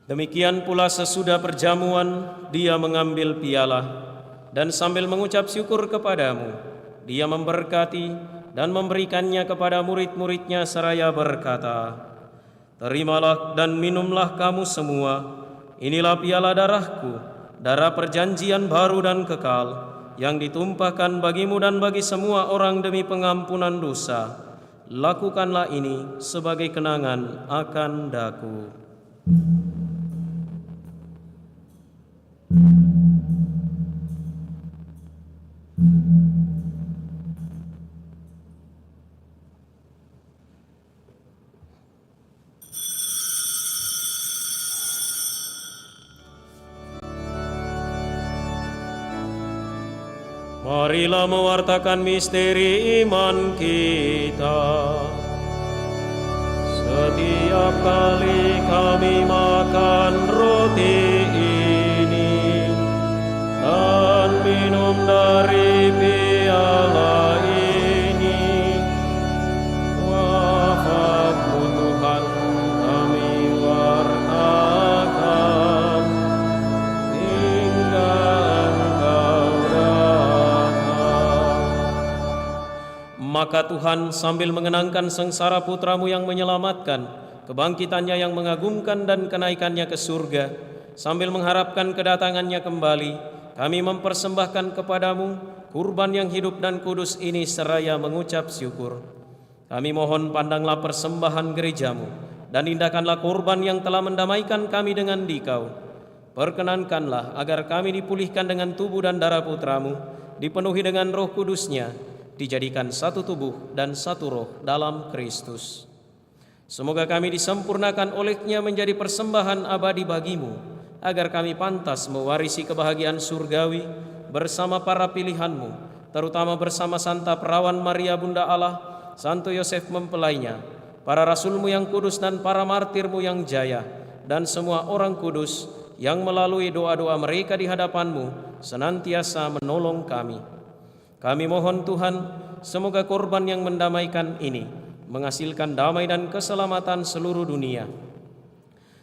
Demikian pula sesudah perjamuan, Dia mengambil piala, dan sambil mengucap syukur kepadamu, Dia memberkati dan memberikannya kepada murid-muridnya seraya berkata, "Terimalah dan minumlah kamu semua, inilah piala darahku, darah perjanjian baru dan kekal, yang ditumpahkan bagimu dan bagi semua orang demi pengampunan dosa. Lakukanlah ini sebagai kenangan akan daku." Marilah mewartakan misteri iman kita. Setiap kali kami makan roti ini dan minum dari piala ini, wafat-Mu Tuhan kami wartakan hingga Engkau datang. Maka Tuhan sambil mengenangkan sengsara Putra-Mu yang menyelamatkan, kebangkitannya yang mengagumkan dan kenaikannya ke surga, sambil mengharapkan kedatangannya kembali, kami mempersembahkan kepadamu kurban yang hidup dan kudus ini seraya mengucap syukur. Kami mohon pandanglah persembahan gerejamu, dan indahkanlah kurban yang telah mendamaikan kami dengan Dikau. Perkenankanlah agar kami dipulihkan dengan tubuh dan darah Putra-Mu, dipenuhi dengan Roh Kudus-Nya, dijadikan satu tubuh dan satu roh dalam Kristus. Semoga kami disempurnakan oleh-Nya menjadi persembahan abadi bagi-Mu, agar kami pantas mewarisi kebahagiaan surgawi bersama para pilihan-Mu, terutama bersama Santa Perawan Maria Bunda Allah, Santo Yosef mempelainya, para rasul-Mu yang kudus dan para martir-Mu yang jaya, dan semua orang kudus yang melalui doa-doa mereka di hadapan-Mu senantiasa menolong kami. Kami mohon Tuhan, semoga korban yang mendamaikan ini menghasilkan damai dan keselamatan seluruh dunia.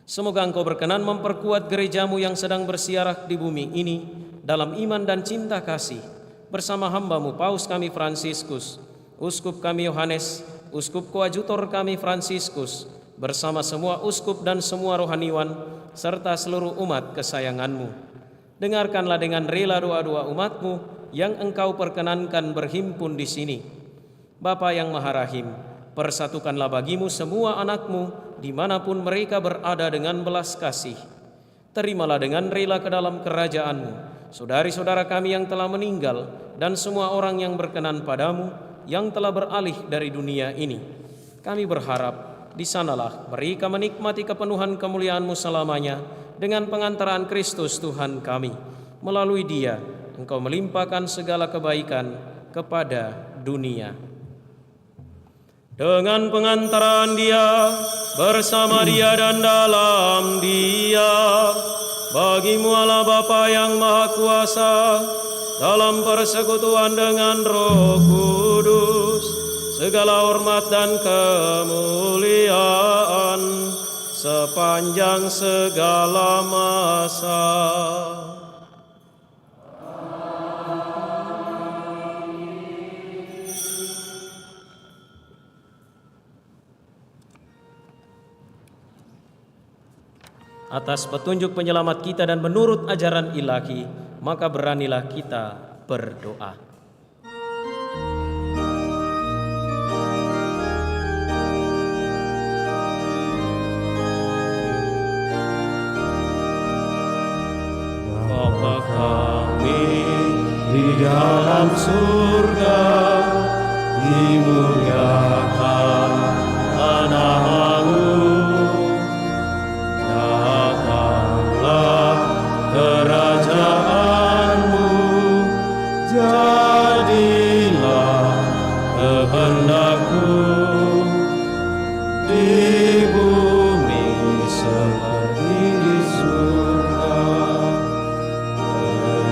Semoga Engkau berkenan memperkuat gereja-Mu yang sedang bersiarah di bumi ini dalam iman dan cinta kasih, bersama hamba-Mu Paus kami Fransiskus, Uskup kami Yohanes, Uskup Koadjutor kami Fransiskus, bersama semua uskup dan semua rohaniwan, serta seluruh umat kesayangan-Mu. Dengarkanlah dengan rela doa-doa umat-Mu yang Engkau perkenankan berhimpun di sini. Bapa yang Maha Rahim, persatukanlah bagi-Mu semua anak-Mu dimanapun mereka berada dengan belas kasih. Terimalah dengan rela ke dalam kerajaan-Mu saudari-saudara kami yang telah meninggal dan semua orang yang berkenan pada-Mu yang telah beralih dari dunia ini. Kami berharap di sanalah mereka menikmati kepenuhan kemuliaan-Mu selamanya dengan pengantaran Kristus Tuhan kami. Melalui Dia Engkau melimpahkan segala kebaikan kepada dunia. Dengan pengantaran Dia, bersama Dia dan dalam Dia, bagi-Mu Allah Bapa yang Maha Kuasa, dalam persekutuan dengan Roh Kudus, segala hormat dan kemuliaan sepanjang segala masa. Atas petunjuk penyelamat kita dan menurut ajaran ilahi, maka beranilah kita berdoa. Bapa kami di dalam surga, dimuliakan nama-Mu. Kerajaan-Mu, jadilah kehendak-Mu di bumi seperti di surga.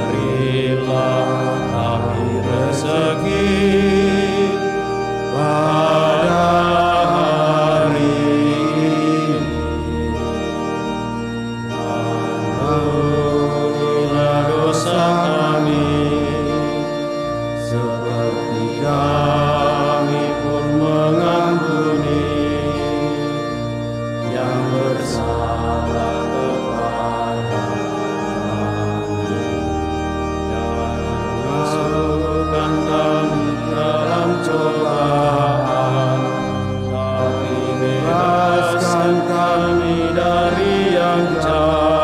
Berilah kami rezeki pada hari ini. Dosa kami, seperti kami pun mengampuni yang bersalah kepada kami. Jangan masukkan kami dalam cobaan, tapi bebaskan kami dari yang jahat.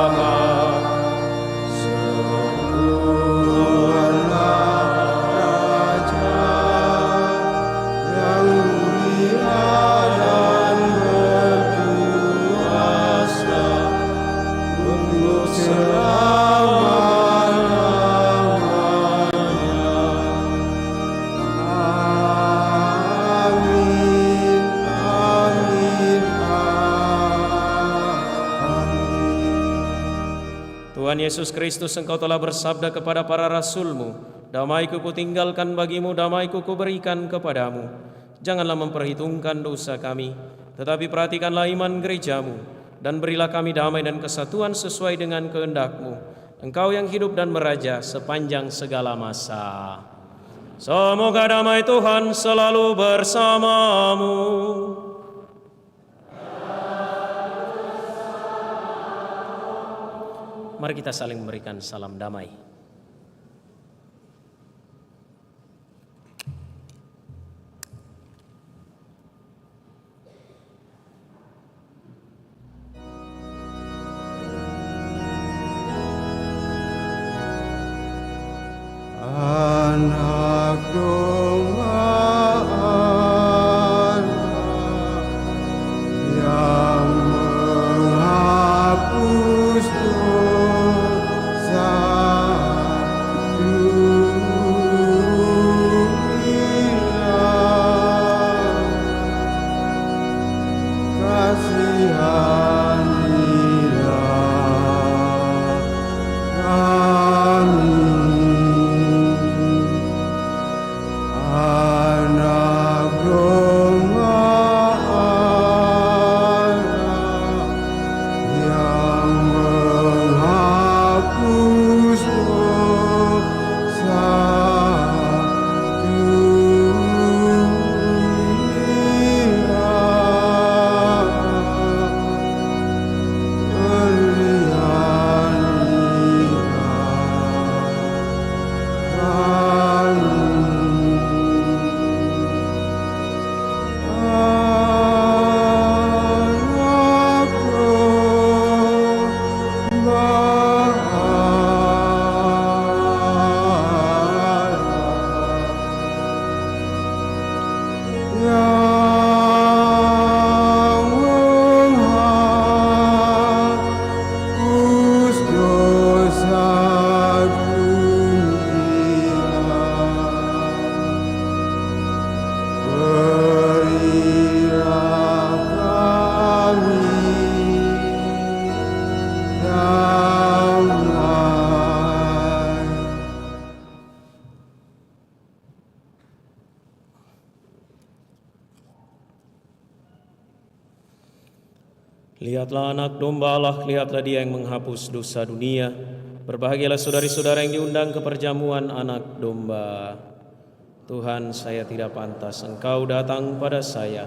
Tuhan Yesus Kristus, Engkau telah bersabda kepada para rasul-Mu, damai-Ku Kutinggalkan bagimu, damai-Ku Kuberikan kepadamu. Janganlah memperhitungkan dosa kami, tetapi perhatikanlah iman gereja-Mu, dan berilah kami damai dan kesatuan sesuai dengan kehendak-Mu. Engkau yang hidup dan meraja sepanjang segala masa. Semoga damai Tuhan selalu bersamamu. Mari kita saling memberikan salam damai. Anak domba yang menghapus dosa dunia, kasihanilah Lihatlah anak domba Allah, lihatlah dia yang menghapus dosa dunia. Berbahagialah saudari-saudara yang diundang ke perjamuan anak domba. Tuhan, saya tidak pantas Engkau datang pada saya,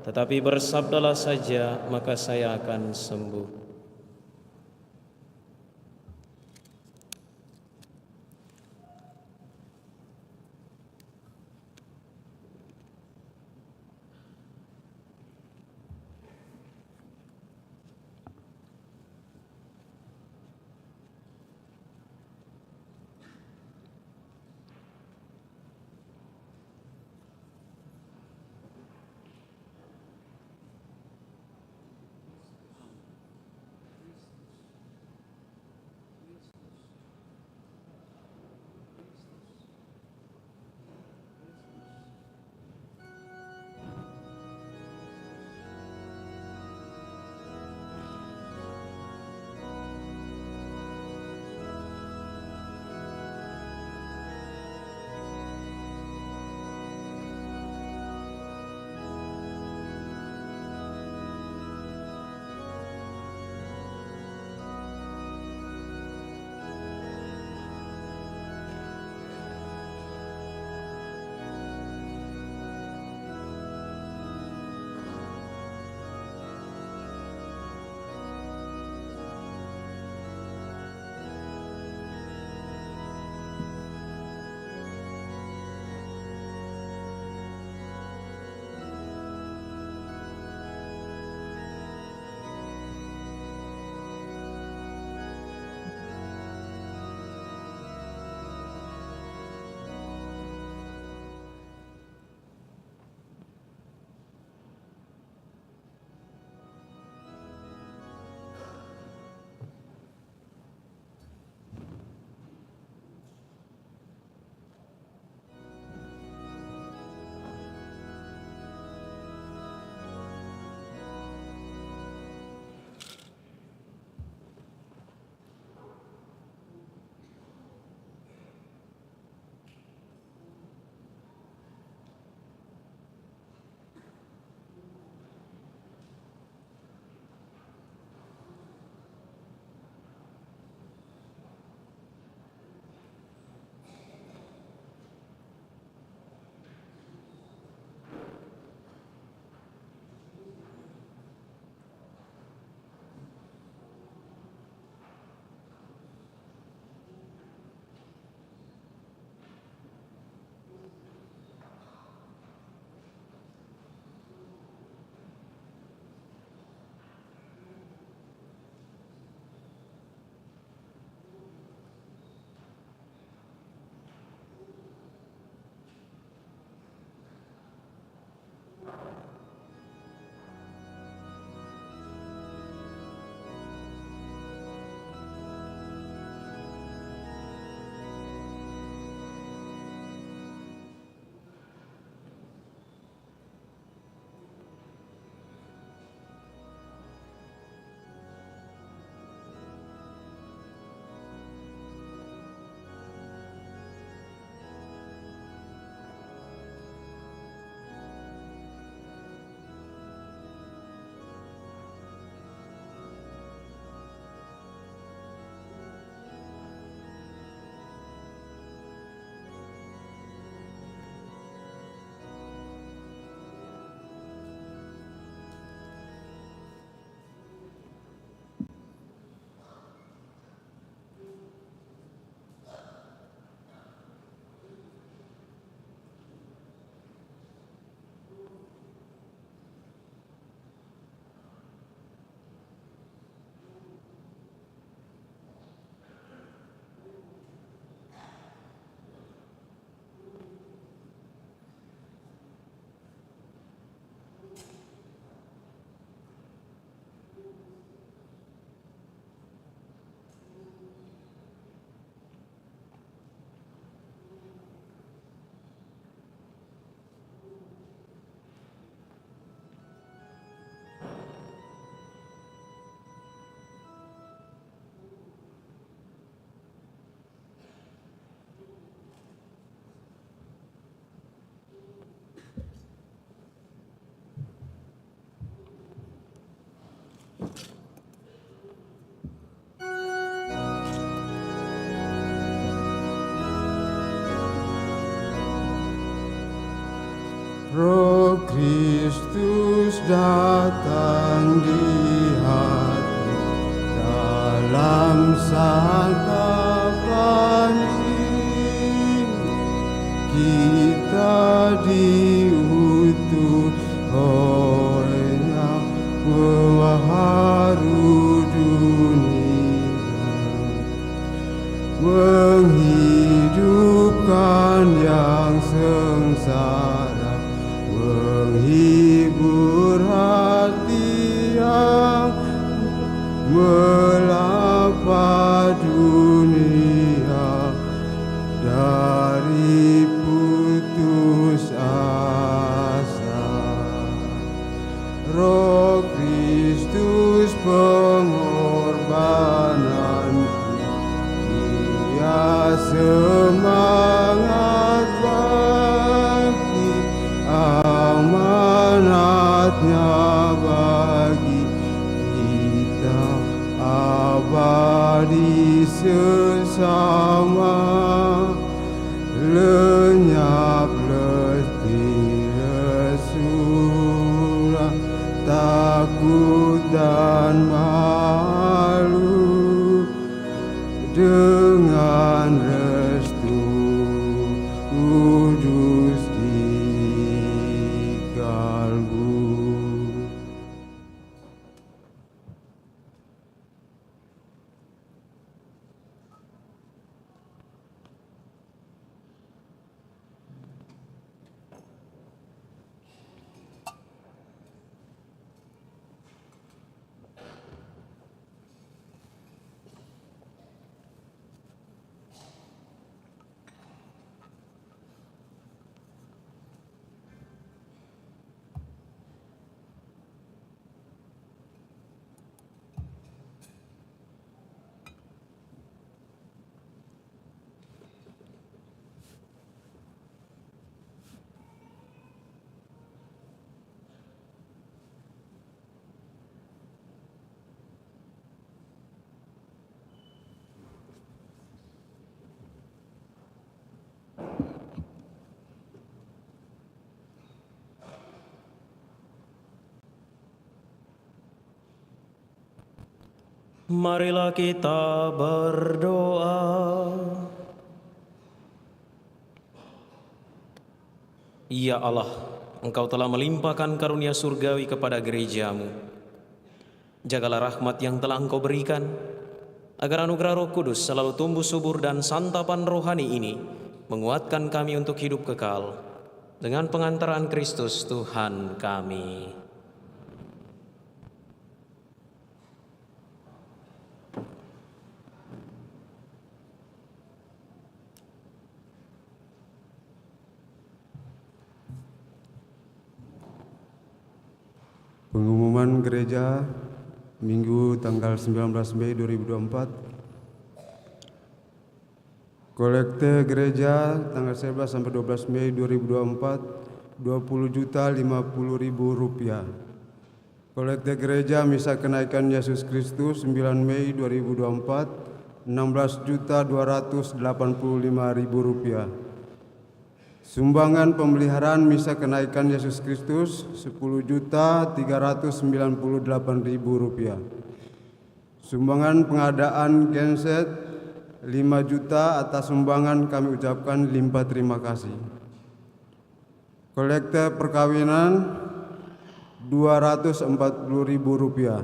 tetapi bersabdalah saja, maka saya akan sembuh. Roh Kristus datang di hati dalam santapan ini. Kita diutus olehnya membaharui dunia, menghidupkan yang sengsara, menghibur hati yang melapa dunia dari putus asa. Roh Kristus pengorbananku, Dia semangat bakti, amanatnya bagi kita abadi sesama. Lenyap letih surah, takut dan malu, dengan restu kudus di kalbu. Marilah kita berdoa. Ya Allah, Engkau telah melimpahkan karunia surgawi kepada gereja-Mu. Jagalah rahmat yang telah Engkau berikan, agar anugerah Roh Kudus selalu tumbuh subur dan santapan rohani ini menguatkan kami untuk hidup kekal dengan pengantaran Kristus Tuhan kami. Pengumuman gereja Minggu tanggal 19 Mei 2024. Kolekte gereja tanggal 11 sampai 12 Mei 2024 20.050.000 rupiah. Kolekte gereja misa kenaikan Yesus Kristus 9 Mei 2024 16.285.000 rupiah. Sumbangan pemeliharaan misa kenaikan Yesus Kristus 10.398.000 rupiah. Sumbangan pengadaan genset 5 juta. Atas sumbangan kami ucapkan limpah terima kasih. Kolekte perkawinan 240.000 rupiah.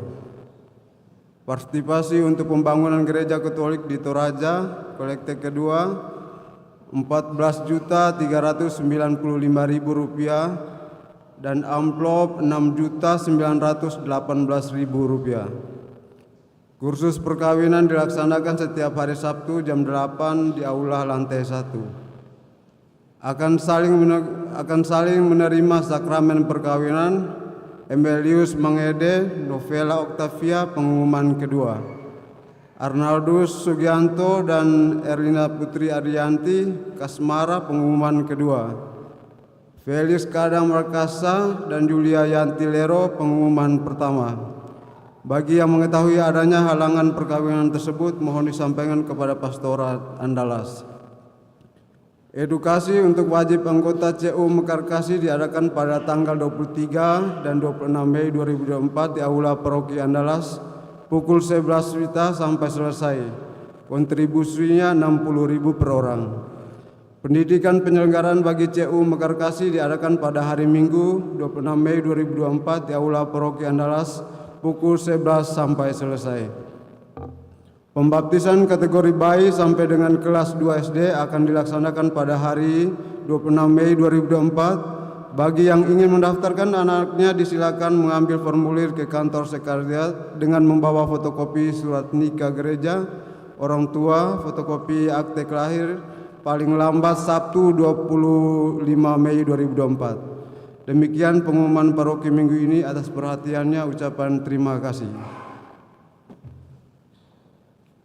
Partisipasi untuk pembangunan gereja Katolik di Toraja, kolekte kedua 14.395.000 rupiah dan amplop 6.918.000 rupiah. Kursus perkawinan dilaksanakan setiap hari Sabtu jam 8 di aula lantai 1. Akan saling menerima sakramen perkawinan Emelius Mangede, Novela Octavia pengumuman kedua. Arnaldus Sugianto dan Erlina Putri Arianti Kasmara pengumuman kedua. Felix Kadang Markasa dan Julia Yantilero pengumuman pertama. Bagi yang mengetahui adanya halangan perkawinan tersebut mohon disampaikan kepada Pastorat Andalas. Edukasi untuk wajib anggota CU Mekarkasi diadakan pada tanggal 23 dan 26 Mei 2024 di Aula Paroki Andalas pukul 11 WITA sampai selesai. Kontribusinya 60.000 per orang. Pendidikan penyelenggaraan bagi CU Mekarkasi diadakan pada hari Minggu 26 Mei 2024 di Aula Paroki Andalas pukul 11 sampai selesai. Pembaptisan kategori bayi sampai dengan kelas 2 SD akan dilaksanakan pada hari 26 Mei 2024. Bagi yang ingin mendaftarkan anaknya disilakan mengambil formulir ke kantor sekretariat dengan membawa fotokopi surat nikah gereja, orang tua, fotokopi akte kelahir, paling lambat Sabtu 25 Mei 2024. Demikian pengumuman paroki minggu ini. Atas perhatiannya ucapan terima kasih.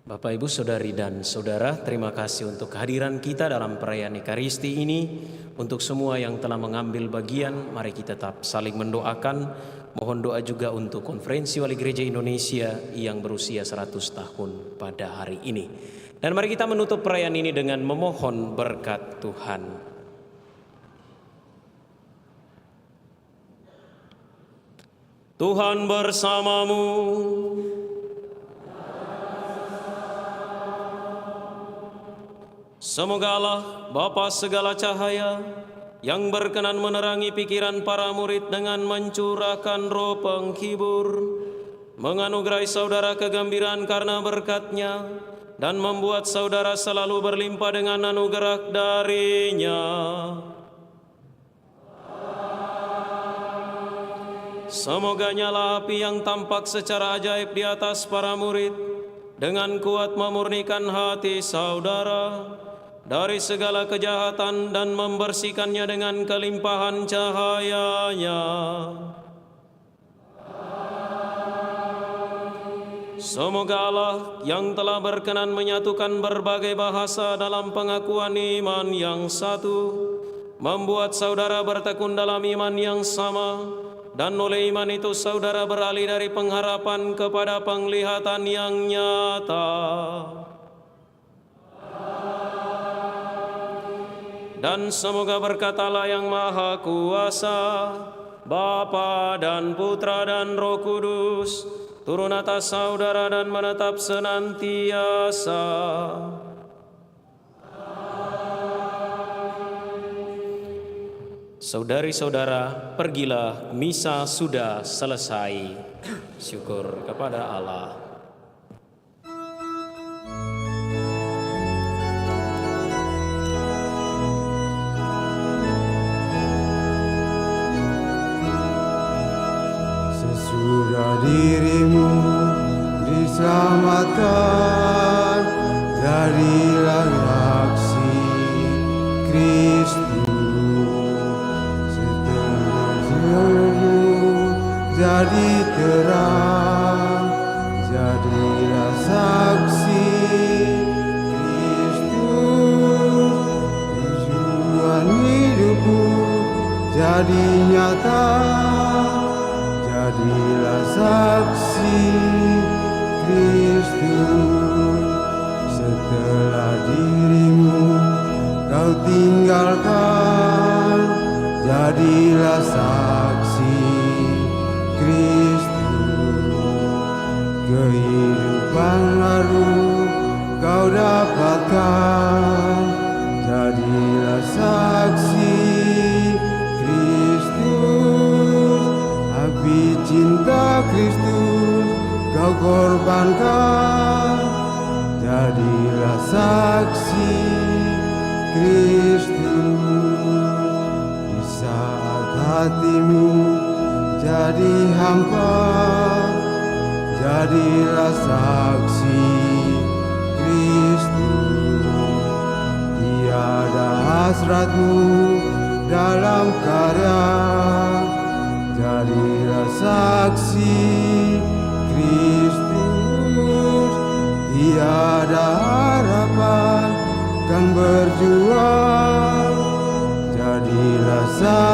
Bapak, Ibu, Saudari, dan Saudara, terima kasih untuk kehadiran kita dalam perayaan Ekaristi ini. Untuk semua yang telah mengambil bagian, mari kita tetap saling mendoakan. Mohon doa juga untuk Konferensi Wali Gereja Indonesia yang berusia 100 tahun pada hari ini. Dan mari kita menutup perayaan ini dengan memohon berkat Tuhan. Tuhan bersamamu. Semoga Allah, Bapa segala cahaya, yang berkenan menerangi pikiran para murid dengan mencurahkan roh penghibur, menganugerahi saudara kegembiraan karena berkat-Nya, dan membuat saudara selalu berlimpah dengan anugerah dari-Nya. Semoga nyala api yang tampak secara ajaib di atas para murid, dengan kuat memurnikan hati saudara dari segala kejahatan dan membersihkannya dengan kelimpahan cahaya-Nya. Semoga Allah yang telah berkenan menyatukan berbagai bahasa dalam pengakuan iman yang satu, membuat saudara bertekun dalam iman yang sama, dan oleh iman itu saudara beralih dari pengharapan kepada penglihatan yang nyata. Dan semoga berkat Allah yang Maha Kuasa, Bapa dan Putra dan Roh Kudus, turun atas saudara dan menetap senantiasa. Saudari-saudara, pergilah, misa sudah selesai. Syukur kepada Allah. Sesudah dirimu diselamatkan, jadilah saksi Kristus. Jadi terang, jadilah saksi Kristus. Tujuan hidupmu jadi nyata, jadilah saksi Kristus. Setelah dirimu kau tinggalkan, jadilah saksi Kristus. Kehidupan baru kau dapatkan, jadilah saksi Kristus. Api cinta Kristus kau korbankan, jadilah saksi Kristus. Di saat hatimu jadi hampa, jadilah saksi Kristus. Tiada hasratmu dalam karya, jadilah saksi Kristus. Tiada harapan kan berjuang, jadilah saksi